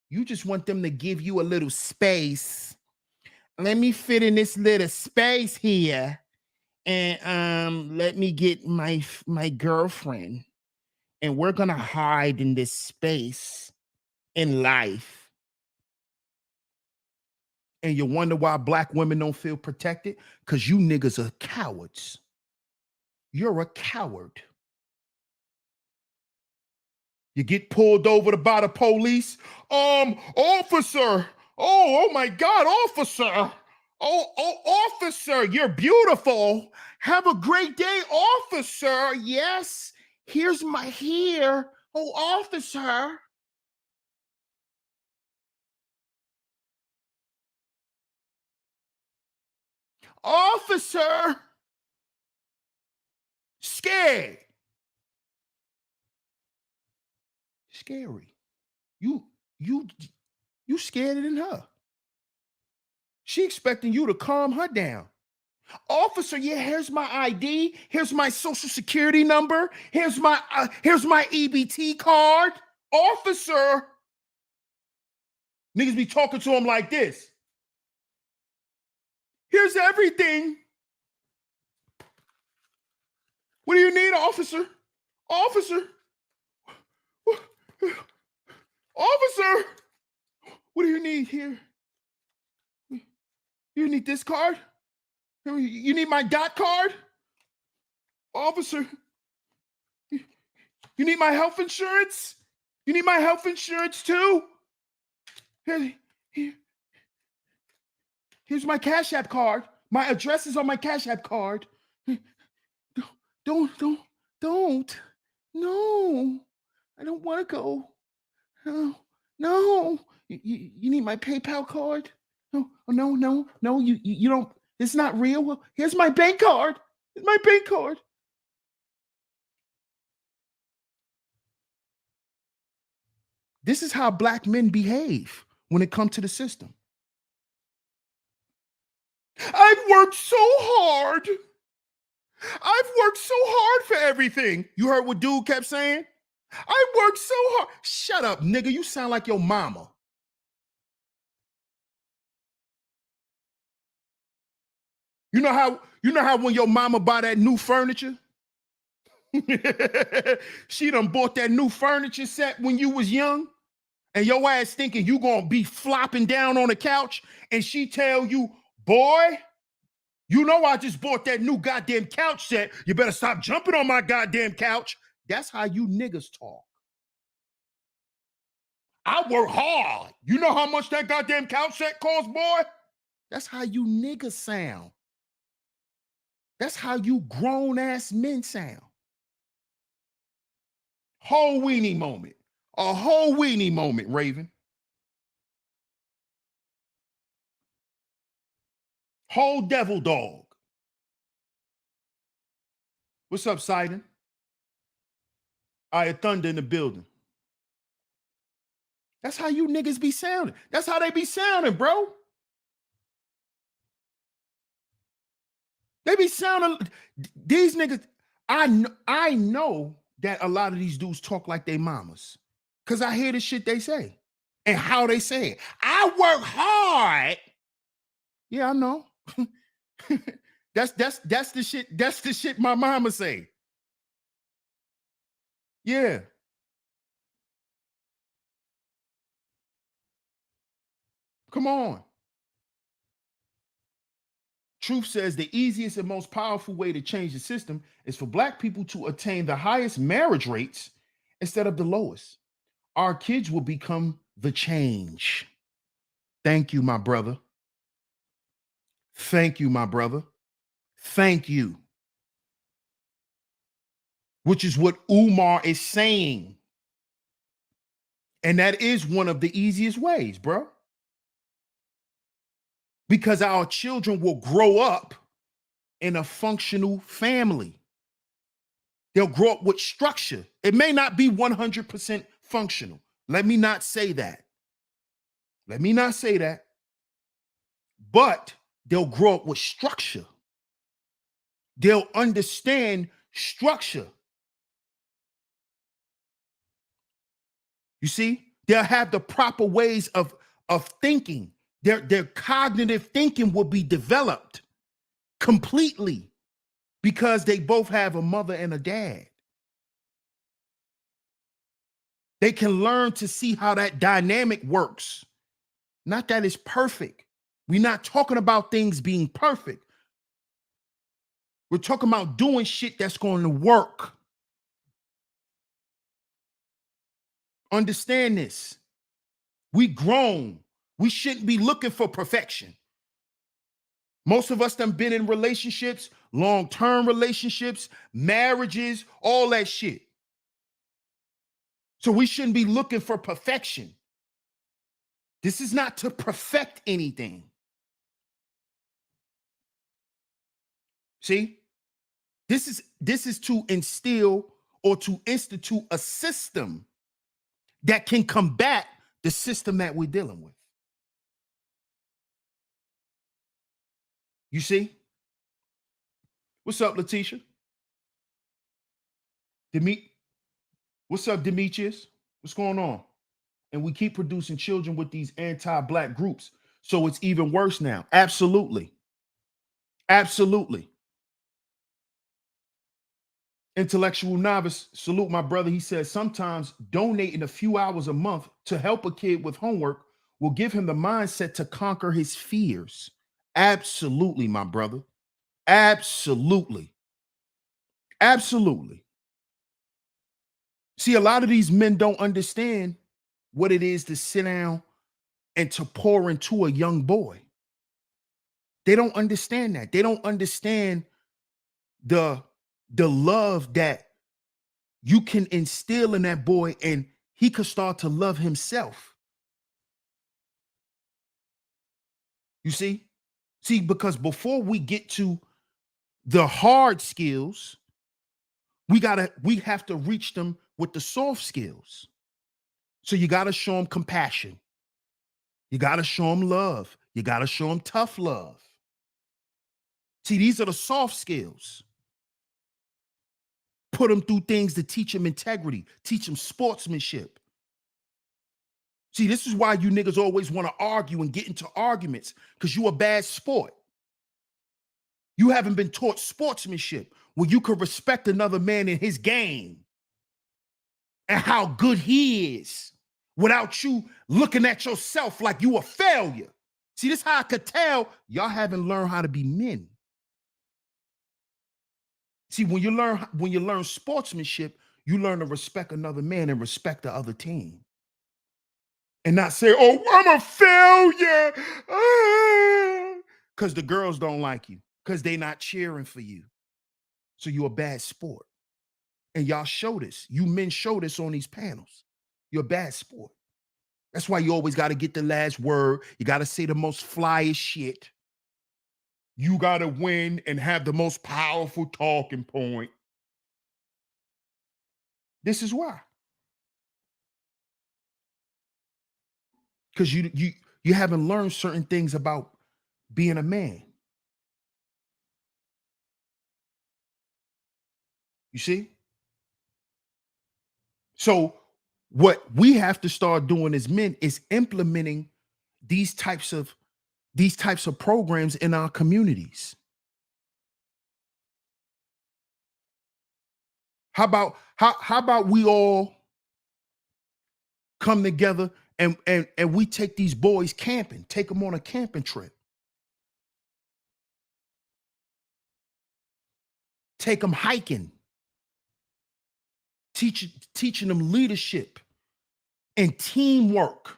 You just want them to give you a little space. Let me fit in this little space here. And let me get my girlfriend. And we're gonna hide in this space in life. And you wonder why black women don't feel protected? Because you niggas are cowards. You're a coward. You get pulled over by the police. Officer. Oh my God, officer. Oh, officer, you're beautiful. Have a great day, officer. Yes, here's my hair. Oh, officer. Officer. Scared. Scary. You scared than her. She expecting you to calm her down. Officer, yeah, here's my ID. Here's my social security number. Here's my EBT card. Officer. Niggas be talking to him like this. Here's everything. What do you need, officer? Officer. Officer. What do you need here? You need this card? You need my dot card? Officer. You need my health insurance? You need my health insurance too? Here's my CashApp card. My address is on my CashApp card. Don't. No, I don't want to go. No. You need my PayPal card? No. You don't. It's not real. Here's my bank card. Here's my bank card. This is how black men behave when it comes to the system. I've worked so hard. I've worked so hard for everything. You heard what dude kept saying? I worked so hard. Shut up, nigga. You sound like your mama. You know how when your mama buy that new furniture? She done bought that new furniture set when you was young, and your ass thinking you gonna be flopping down on the couch, and she tell you, boy, you know I just bought that new goddamn couch set. You better stop jumping on my goddamn couch. That's how you niggas talk. I work hard. You know how much that goddamn couch set costs, boy? That's how you niggas sound. That's how you grown-ass men sound. Whole weenie moment. A whole weenie moment, Raven. Whole devil dog. What's up, Sidon? I had thunder in the building. That's how you niggas be sounding. That's how they be sounding, bro. They be sounding, these niggas, I know that a lot of these dudes talk like they mamas. Cause I hear the shit they say and how they say it. I work hard. Yeah, I know. that's the shit. That's the shit my mama say. Yeah. Come on. Truth says the easiest and most powerful way to change the system is for Black people to attain the highest marriage rates instead of the lowest. Our kids will become the change. Thank you, my brother. Thank you, my brother. Thank you. Which is what Umar is saying. And that is one of the easiest ways, bro. Because our children will grow up in a functional family. They'll grow up with structure. It may not be 100% functional. Let me not say that. Let me not say that. But they'll grow up with structure. They'll understand structure. You see, they'll have the proper ways of thinking. Their cognitive thinking will be developed completely because they both have a mother and a dad. They can learn to see how that dynamic works. Not that it's perfect. We're not talking about things being perfect. We're talking about doing shit that's going to work. Understand this. We grown. We shouldn't be looking for perfection. Most of us done been in relationships, long-term relationships, marriages, all that shit. So we shouldn't be looking for perfection. This is not to perfect anything. See? This is to instill or to institute a system that can combat the system that we're dealing with. You see? What's up, Letitia? What's up, Demetrius? What's going on? And we keep producing children with these anti-Black groups. So it's even worse now. Absolutely. Absolutely. Intellectual novice, salute my brother. He says sometimes donating a few hours a month to help a kid with homework will give him the mindset to conquer his fears. Absolutely, my brother. Absolutely. Absolutely. See, a lot of these men don't understand what it is to sit down and to pour into a young boy. They don't understand that. They don't understand the love that you can instill in that boy, and he could start to love himself. You see? See, because before we get to the hard skills, we have to reach them with the soft skills. So you got to show them compassion. You got to show them love. You got to show them tough love. See, these are the soft skills. Put them through things to teach them integrity, teach them sportsmanship. See, this is why you niggas always want to argue and get into arguments, because you a bad sport. You haven't been taught sportsmanship where you can respect another man in his game and how good he is without you looking at yourself like you a failure. See, this is how I could tell y'all haven't learned how to be men. See, when you learn sportsmanship, you learn to respect another man and respect the other team. And not say, oh, I'm a failure. Because the girls don't like you. Because they're not cheering for you. So you're a bad sport. And y'all show this. You men show this on these panels. You're a bad sport. That's why you always got to get the last word. You got to say the most flyest shit. You got to win and have the most powerful talking point. This is why. Because you haven't learned certain things about being a man. You see? So what we have to start doing as men is implementing these types of programs in our communities. How about we all come together and we take these boys camping, take them on a camping trip. Take them hiking. Teaching them leadership and teamwork.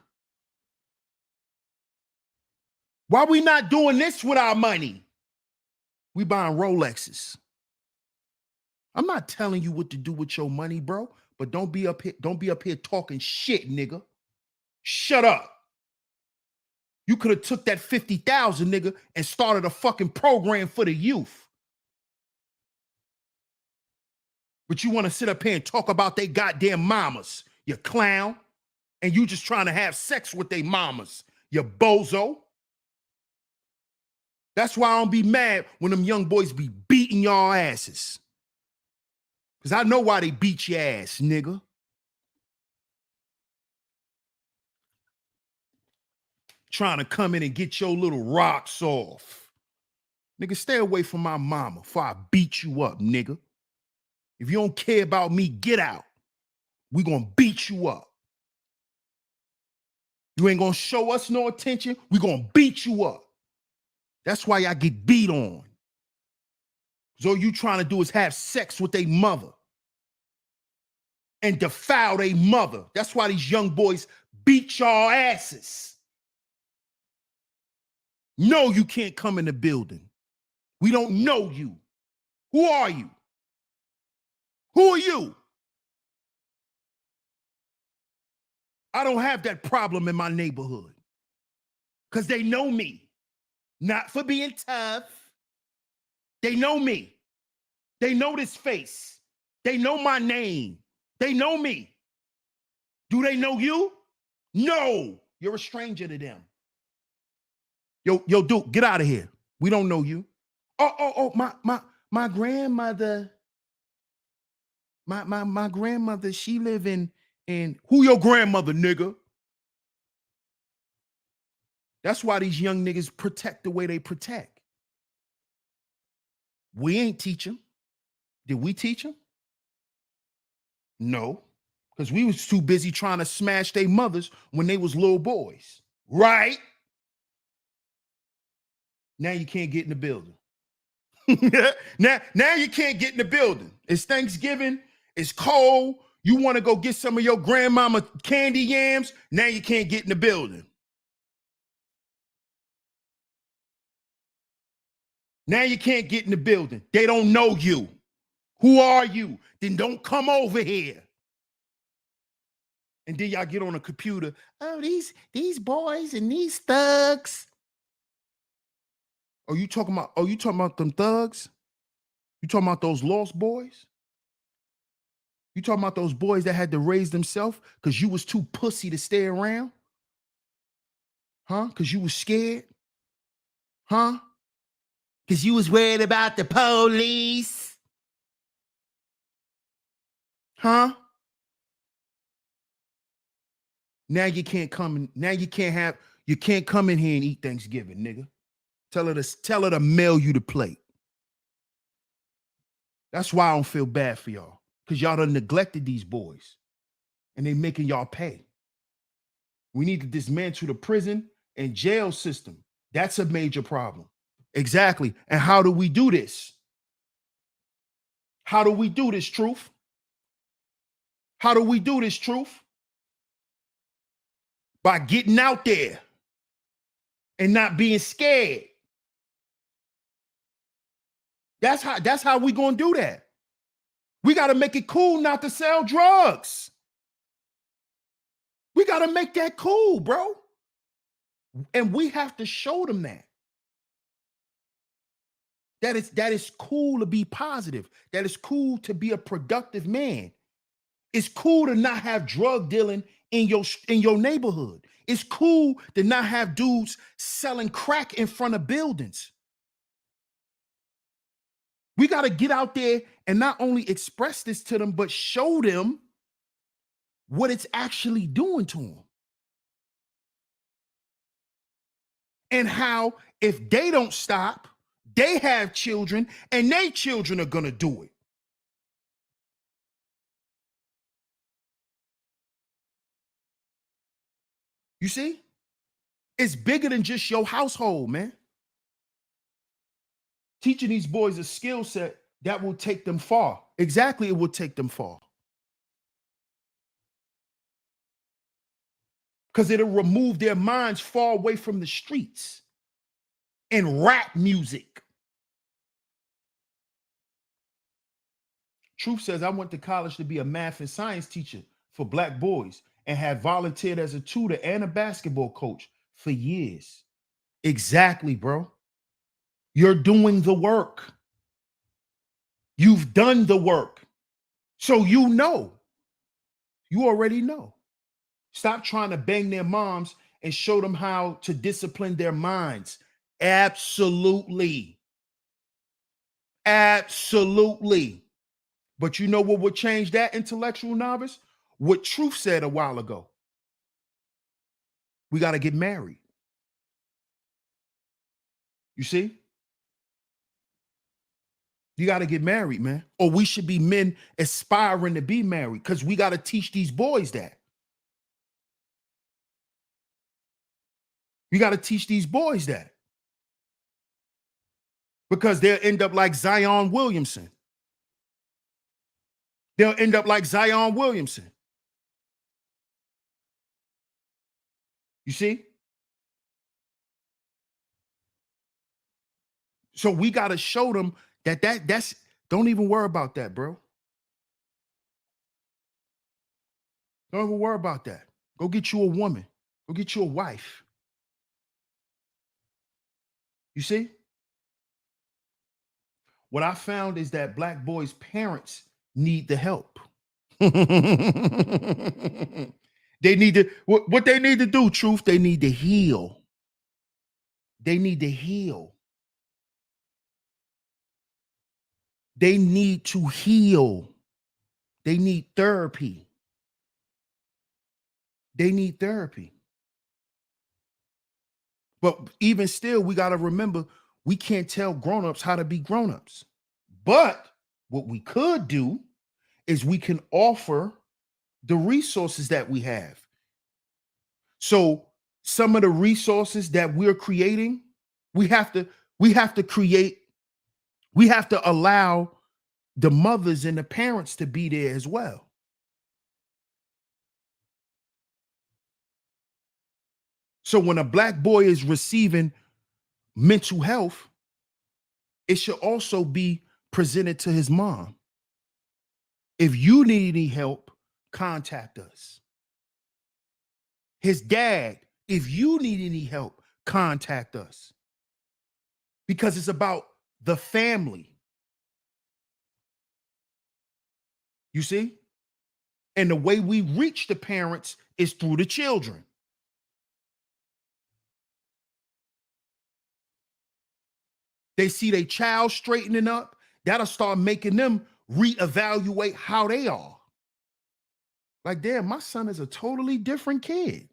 Why we not doing this with our money? We buying Rolexes. I'm not telling you what to do with your money, bro, but don't be up here talking shit, nigga. Shut up. You could have took that 50,000, nigga, and started a fucking program for the youth. But you want to sit up here and talk about they goddamn mamas, you clown, and you just trying to have sex with they mamas, you bozo. That's why I don't be mad when them young boys be beating y'all asses. Because I know why they beat your ass, nigga. Trying to come in and get your little rocks off. Nigga, stay away from my mama before I beat you up, nigga. If you don't care about me, get out. We gonna beat you up. You ain't gonna show us no attention, we gonna beat you up. That's why y'all get beat on. So all you trying to do is have sex with a mother and defile a mother. That's why these young boys beat y'all asses. No, you can't come in the building. We don't know you. Who are you? Who are you? I don't have that problem in my neighborhood because they know me. Not for being tough. They know me. They know this face. They know my name. They know me. Do they know you? No. You're a stranger to them. Yo, Duke, get out of here. We don't know you. Oh, my grandmother. My grandmother, she live in who your grandmother, nigga? That's why these young niggas protect the way they protect. We ain't teach them. Did we teach them? No, because we was too busy trying to smash their mothers when they was little boys. Right? Now you can't get in the building. now you can't get in the building. It's Thanksgiving. It's cold. You want to go get some of your grandmama candy yams. Now you can't get in the building. Now you can't get in the building. They don't know you. Who are you? Then don't come over here. And then y'all get on a computer. Oh, these boys and these thugs. You talking about them thugs? You talking about those lost boys? You talking about those boys that had to raise themselves because you was too pussy to stay around? Huh? Because you was scared? Huh? Because you was worried about the police? Huh? Now you can't come in. Now you can't come in here and eat Thanksgiving, nigga. Tell her to mail you the plate. That's why I don't feel bad for y'all. Because y'all done neglected these boys. And they making y'all pay. We need to dismantle the prison and jail system. That's a major problem. Exactly. And how do we do this? How do we do this, Truth? How do we do this, Truth? By getting out there and not being scared. That's how we gonna do that. We gotta make it cool not to sell drugs. We gotta make that cool, bro. And we have to show them that. That is cool to be positive. That is cool to be a productive man. It's cool to not have drug dealing in your neighborhood. It's cool to not have dudes selling crack in front of buildings. We got to get out there and not only express this to them, but show them what it's actually doing to them. And how, if they don't stop, they have children and their children are going to do it. You see? It's bigger than just your household, man. Teaching these boys a skill set that will take them far. Exactly, it will take them far. Because it'll remove their minds far away from the streets and rap music. Truth says, I went to college to be a math and science teacher for black boys and had volunteered as a tutor and a basketball coach for years. Exactly, bro. You're doing the work. You've done the work. So you know. You already know. Stop trying to bang their moms and show them how to discipline their minds. Absolutely. Absolutely. But you know what would change that, intellectual novice? What Truth said a while ago. We got to get married. You see? You got to get married, man. Or we should be men aspiring to be married, because we got to teach these boys that. We got to teach these boys that. Because they'll end up like Zion Williamson. They'll end up like Zion Williamson. You see? So we got to show them that's don't even worry about that, bro. Don't even worry about that. Go get you a woman. Go get you a wife. You see? What I found is that black boys' parents need the help. They need to, what they need to do, Truth, they need to heal. They need to heal. They need to heal. They need therapy. They need therapy. But even still, we got to remember, we can't tell grown-ups how to be grown-ups. But what we could do is we can offer the resources that we have. So some of the resources that we're creating, we have to allow the mothers and the parents to be there as well. So when a black boy is receiving mental health, it should also be presented to his mom. If you need any help, contact us. His dad, if you need any help, contact us. Because it's about the family. You see? And the way we reach the parents is through the children. They see their child straightening up, that'll start making them reevaluate how they are. Like, damn, my son is a totally different kid.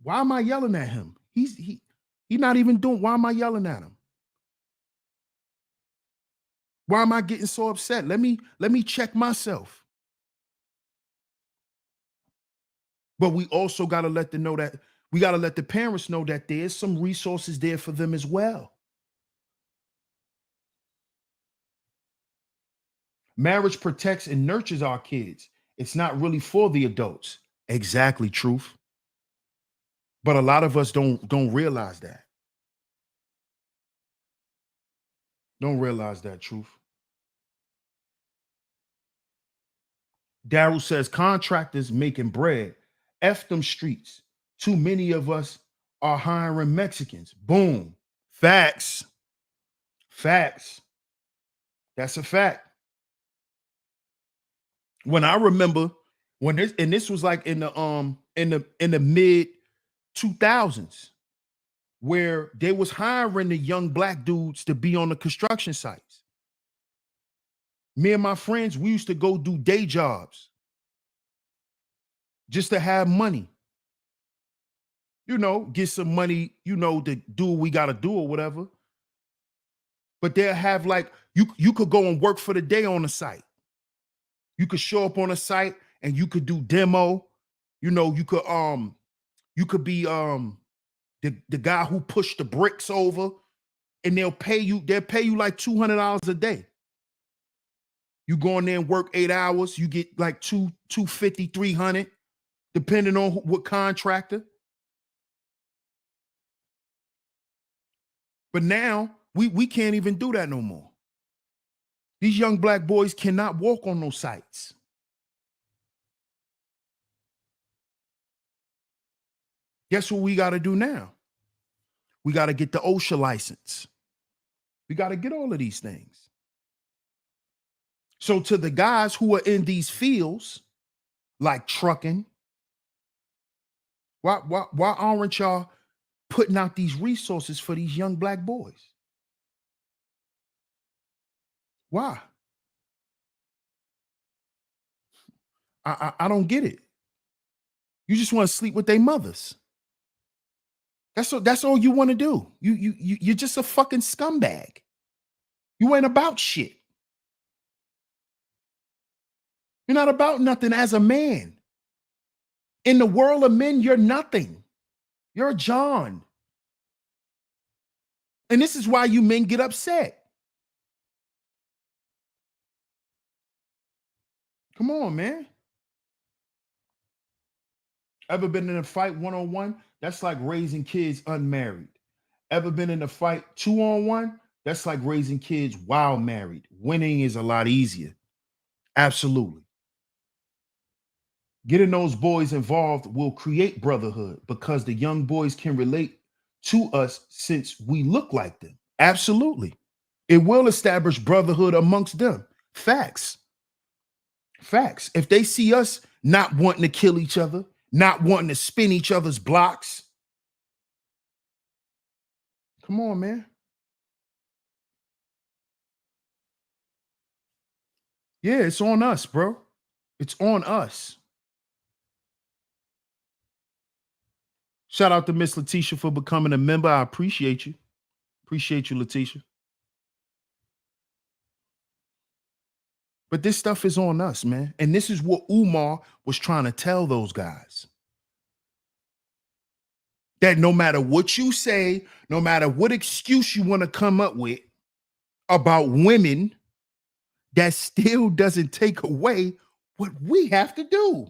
Why am I yelling at him? He's not even doing, why am I yelling at him? Why am I getting so upset? Let me check myself. But we also got to let them know that we got to let the parents know that there's some resources there for them as well. Marriage protects and nurtures our kids. It's not really for the adults. Exactly, Truth. But a lot of us don't realize that. Don't realize that, Truth. Daryl says, contractors making bread. F them streets. Too many of us are hiring Mexicans. Boom. Facts. Facts. That's a fact. When I remember when this was like in the mid 2000s, where they was hiring the young black dudes to be on the construction sites. Me and my friends, we used to go do day jobs just to have money. You know, get some money, you know, to do what we got to do or whatever. But they'll have like, you could go and work for the day on the site. You could show up on a site and you could do demo. You know, you could be the guy who pushed the bricks over, and they'll pay you like $200 a day. You go in there and work 8 hours, you get like $250, $300, depending on what contractor. But now we can't even do that no more. These young black boys cannot walk on those sites. Guess what we got to do now? We got to get the OSHA license. We got to get all of these things. So to the guys who are in these fields, like trucking, why aren't y'all putting out these resources for these young black boys? Why? I don't get it. You just want to sleep with their mothers. That's all you want to do. You're just a fucking scumbag. You ain't about shit. You're not about nothing as a man. In the world of men, you're nothing. You're a John. And this is why you men get upset. Come on, man. Ever been in a fight one-on-one? That's like raising kids unmarried. Ever been in a fight 2-on-1? That's like raising kids while married. Winning is a lot easier. Absolutely. Getting those boys involved will create brotherhood because the young boys can relate to us since we look like them. Absolutely. It will establish brotherhood amongst them. Facts. Facts. If they see us not wanting to kill each other, not wanting to spin each other's blocks. Come on, man. Yeah, it's on us, bro. It's on us. Shout out to Miss Letitia for becoming a member. I appreciate you. Appreciate you, Letitia. But this stuff is on us, man. And this is what Umar was trying to tell those guys. That no matter what you say, no matter what excuse you want to come up with about women, that still doesn't take away what we have to do.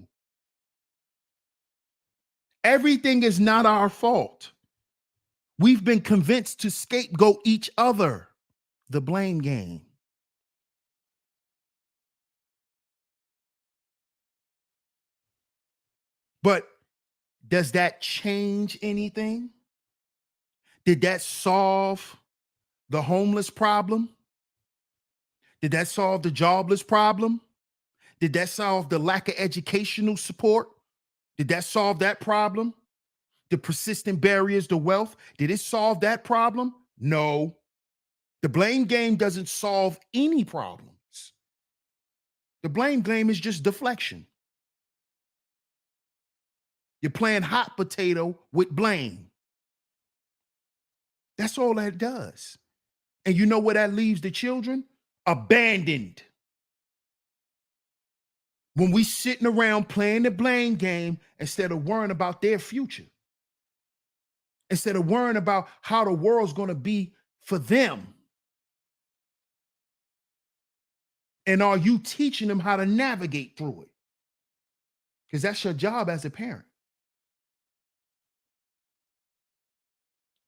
Everything is not our fault. We've been convinced to scapegoat each other. The blame game. But does that change anything? Did that solve the homeless problem? Did that solve the jobless problem? Did that solve the lack of educational support? Did that solve that problem? The persistent barriers to wealth, did it solve that problem? No. The blame game doesn't solve any problems. The blame game is just deflection. You're playing hot potato with blame. That's all that does. And you know where that leaves the children? Abandoned. When we sitting around playing the blame game instead of worrying about their future. Instead of worrying about how the world's going to be for them. And are you teaching them how to navigate through it? Because that's your job as a parent.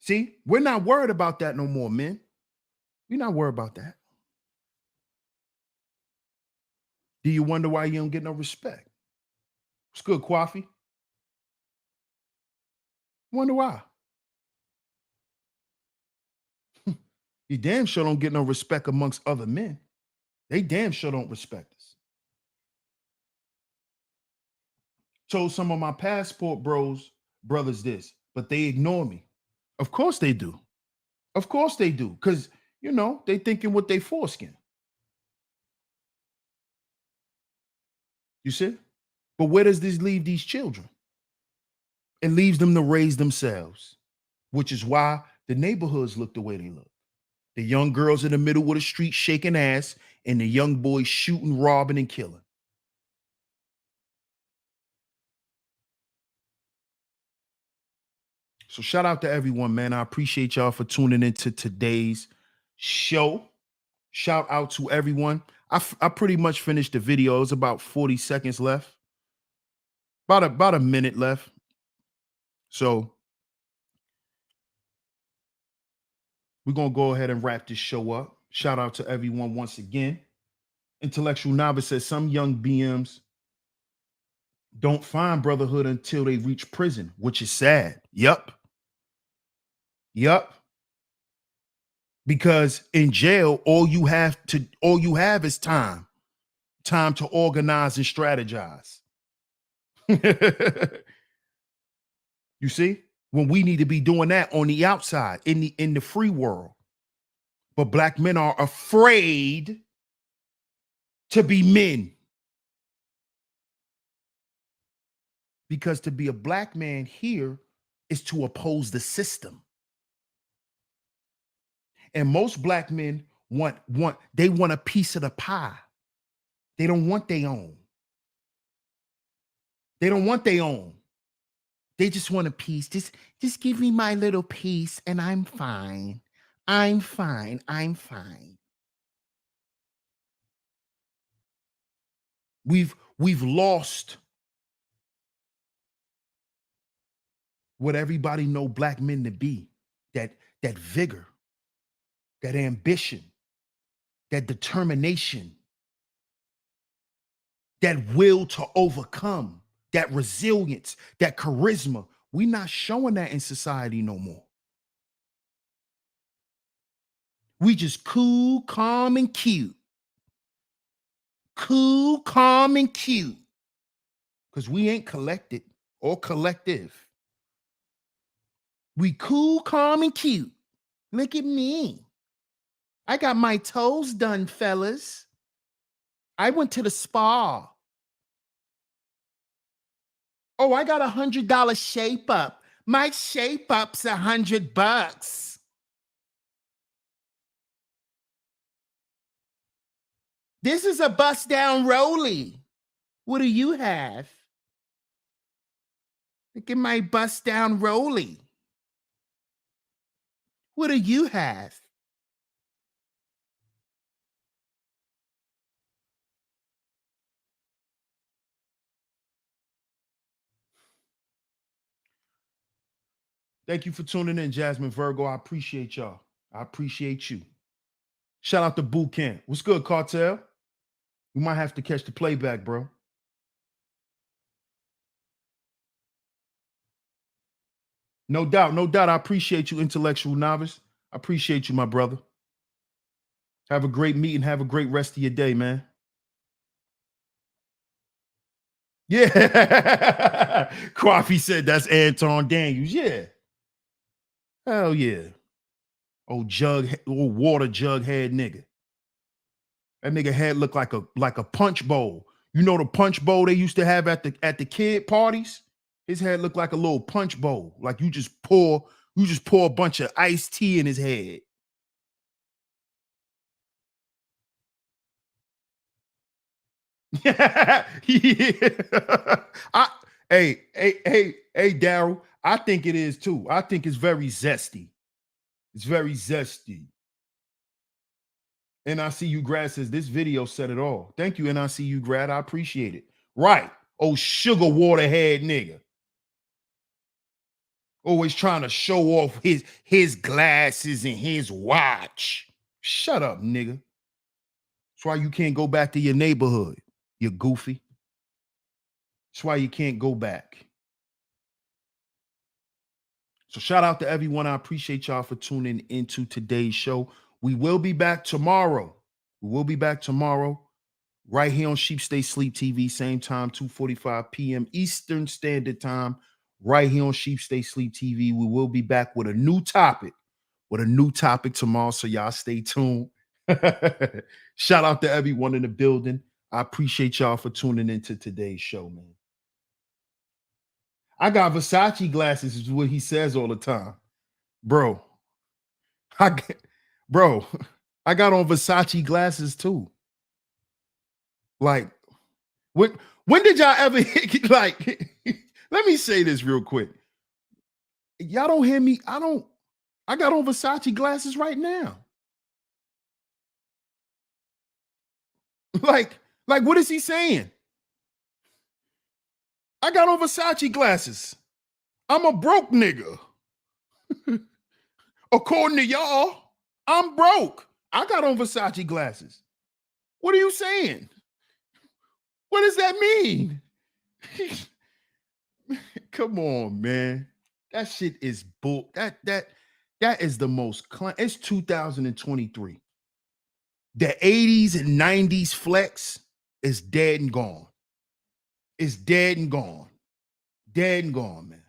See, we're not worried about that no more, men. We're not worried about that. Do you wonder why you don't get no respect? It's good, Coffee. Wonder why. You damn sure don't get no respect amongst other men. They damn sure don't respect us. Told some of my passport brothers this, but they ignore me. Of course they do. Of course they do. Because, they thinking with their foreskin. You see? But where does this leave these children? It leaves them to raise themselves, which is why the neighborhoods look the way they look. The young girls in the middle of the street shaking ass, and the young boys shooting, robbing, and killing. So shout out to everyone, man. I appreciate y'all for tuning into today's show. Shout out to everyone. I pretty much finished the video. It was about 40 seconds left. About a minute left. So we're going to go ahead and wrap this show up. Shout out to everyone once again. Intellectual Novice says some young BMs don't find brotherhood until they reach prison, which is sad. Yup. Because in jail, all you have is time to organize and strategize. You see, when we need to be doing that on the outside, in the free world. But black men are afraid to be men. Because to be a black man here is to oppose the system. And most black men want a piece of the pie. They don't want their own. They don't want their own. They just want a piece. Just give me my little piece and I'm fine. I'm fine. We've lost what everybody know black men to be. That vigor, that ambition, that determination, that will to overcome, that resilience, that charisma. We're not showing that in society no more. We just cool, calm, and cute. Cool, calm, and cute. Because we ain't collected or collective. We cool, calm, and cute. Look at me. I got my toes done, fellas. I went to the spa. Oh, I got $100 shape up. My shape up's $100. This is a bust down rollie. What do you have? Look at my bust down rollie. What do you have? Thank you for tuning in, Jasmine Virgo. I appreciate y'all. I appreciate you. Shout out to Boot Camp. What's good, Cartel? We might have to catch the playback, bro. No doubt. I appreciate you, Intellectual Novice. I appreciate you, my brother. Have a great meeting. Have a great rest of your day, man. Yeah. Coffee said that's Anton Daniels. Yeah. Hell yeah. Old water jug head nigga. That nigga head looked like a punch bowl. You know the punch bowl they used to have at the kid parties? His head looked like a little punch bowl. Like you just pour a bunch of iced tea in his head. Yeah. Hey, Daryl. I think it is too. I think it's very zesty. It's very zesty. NICU Grad says this video said it all. Thank you, NICU Grad. I appreciate it. Right. Oh, sugar water head nigga. Always trying to show off his glasses and his watch. Shut up, nigga. That's why you can't go back to your neighborhood, you goofy. That's why you can't go back. So shout out to everyone. I appreciate y'all for tuning into today's show. We will be back tomorrow. We will be back tomorrow right here on Sheep Stay Sleep TV, same time, 2:45 p.m. Eastern Standard Time, right here on Sheep Stay Sleep TV. We will be back with a new topic, tomorrow, so y'all stay tuned. Shout out to everyone in the building. I appreciate y'all for tuning into today's show, man. I got Versace glasses, is what he says all the time. Bro, I got on Versace glasses too. Like, when did y'all ever like? Let me say this real quick. Y'all don't hear me. I got on Versace glasses right now. Like, what is he saying? I got on Versace glasses. I'm a broke nigga. According to y'all, I'm broke. I got on Versace glasses. What are you saying? What does that mean? Come on, man. That shit is bull. That is the most. It's 2023. The 80s and 90s flex is dead and gone. It's dead and gone. Dead and gone, man.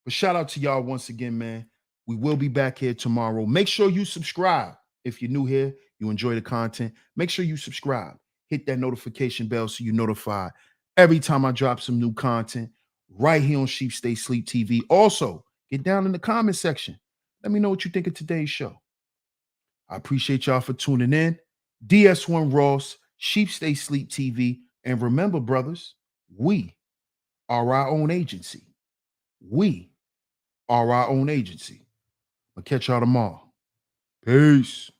But shout out to y'all once again, man. We will be back here tomorrow. Make sure you subscribe. If you're new here, you enjoy the content, make sure you subscribe. Hit that notification bell so you're notified every time I drop some new content right here on Sheep Stay Sleep TV. Also, get down in the comment section. Let me know what you think of today's show. I appreciate y'all for tuning in. DS1 Ross, Sheep Stay Sleep TV. And remember, brothers, we are our own agency. We are our own agency. I'll catch y'all tomorrow. Peace.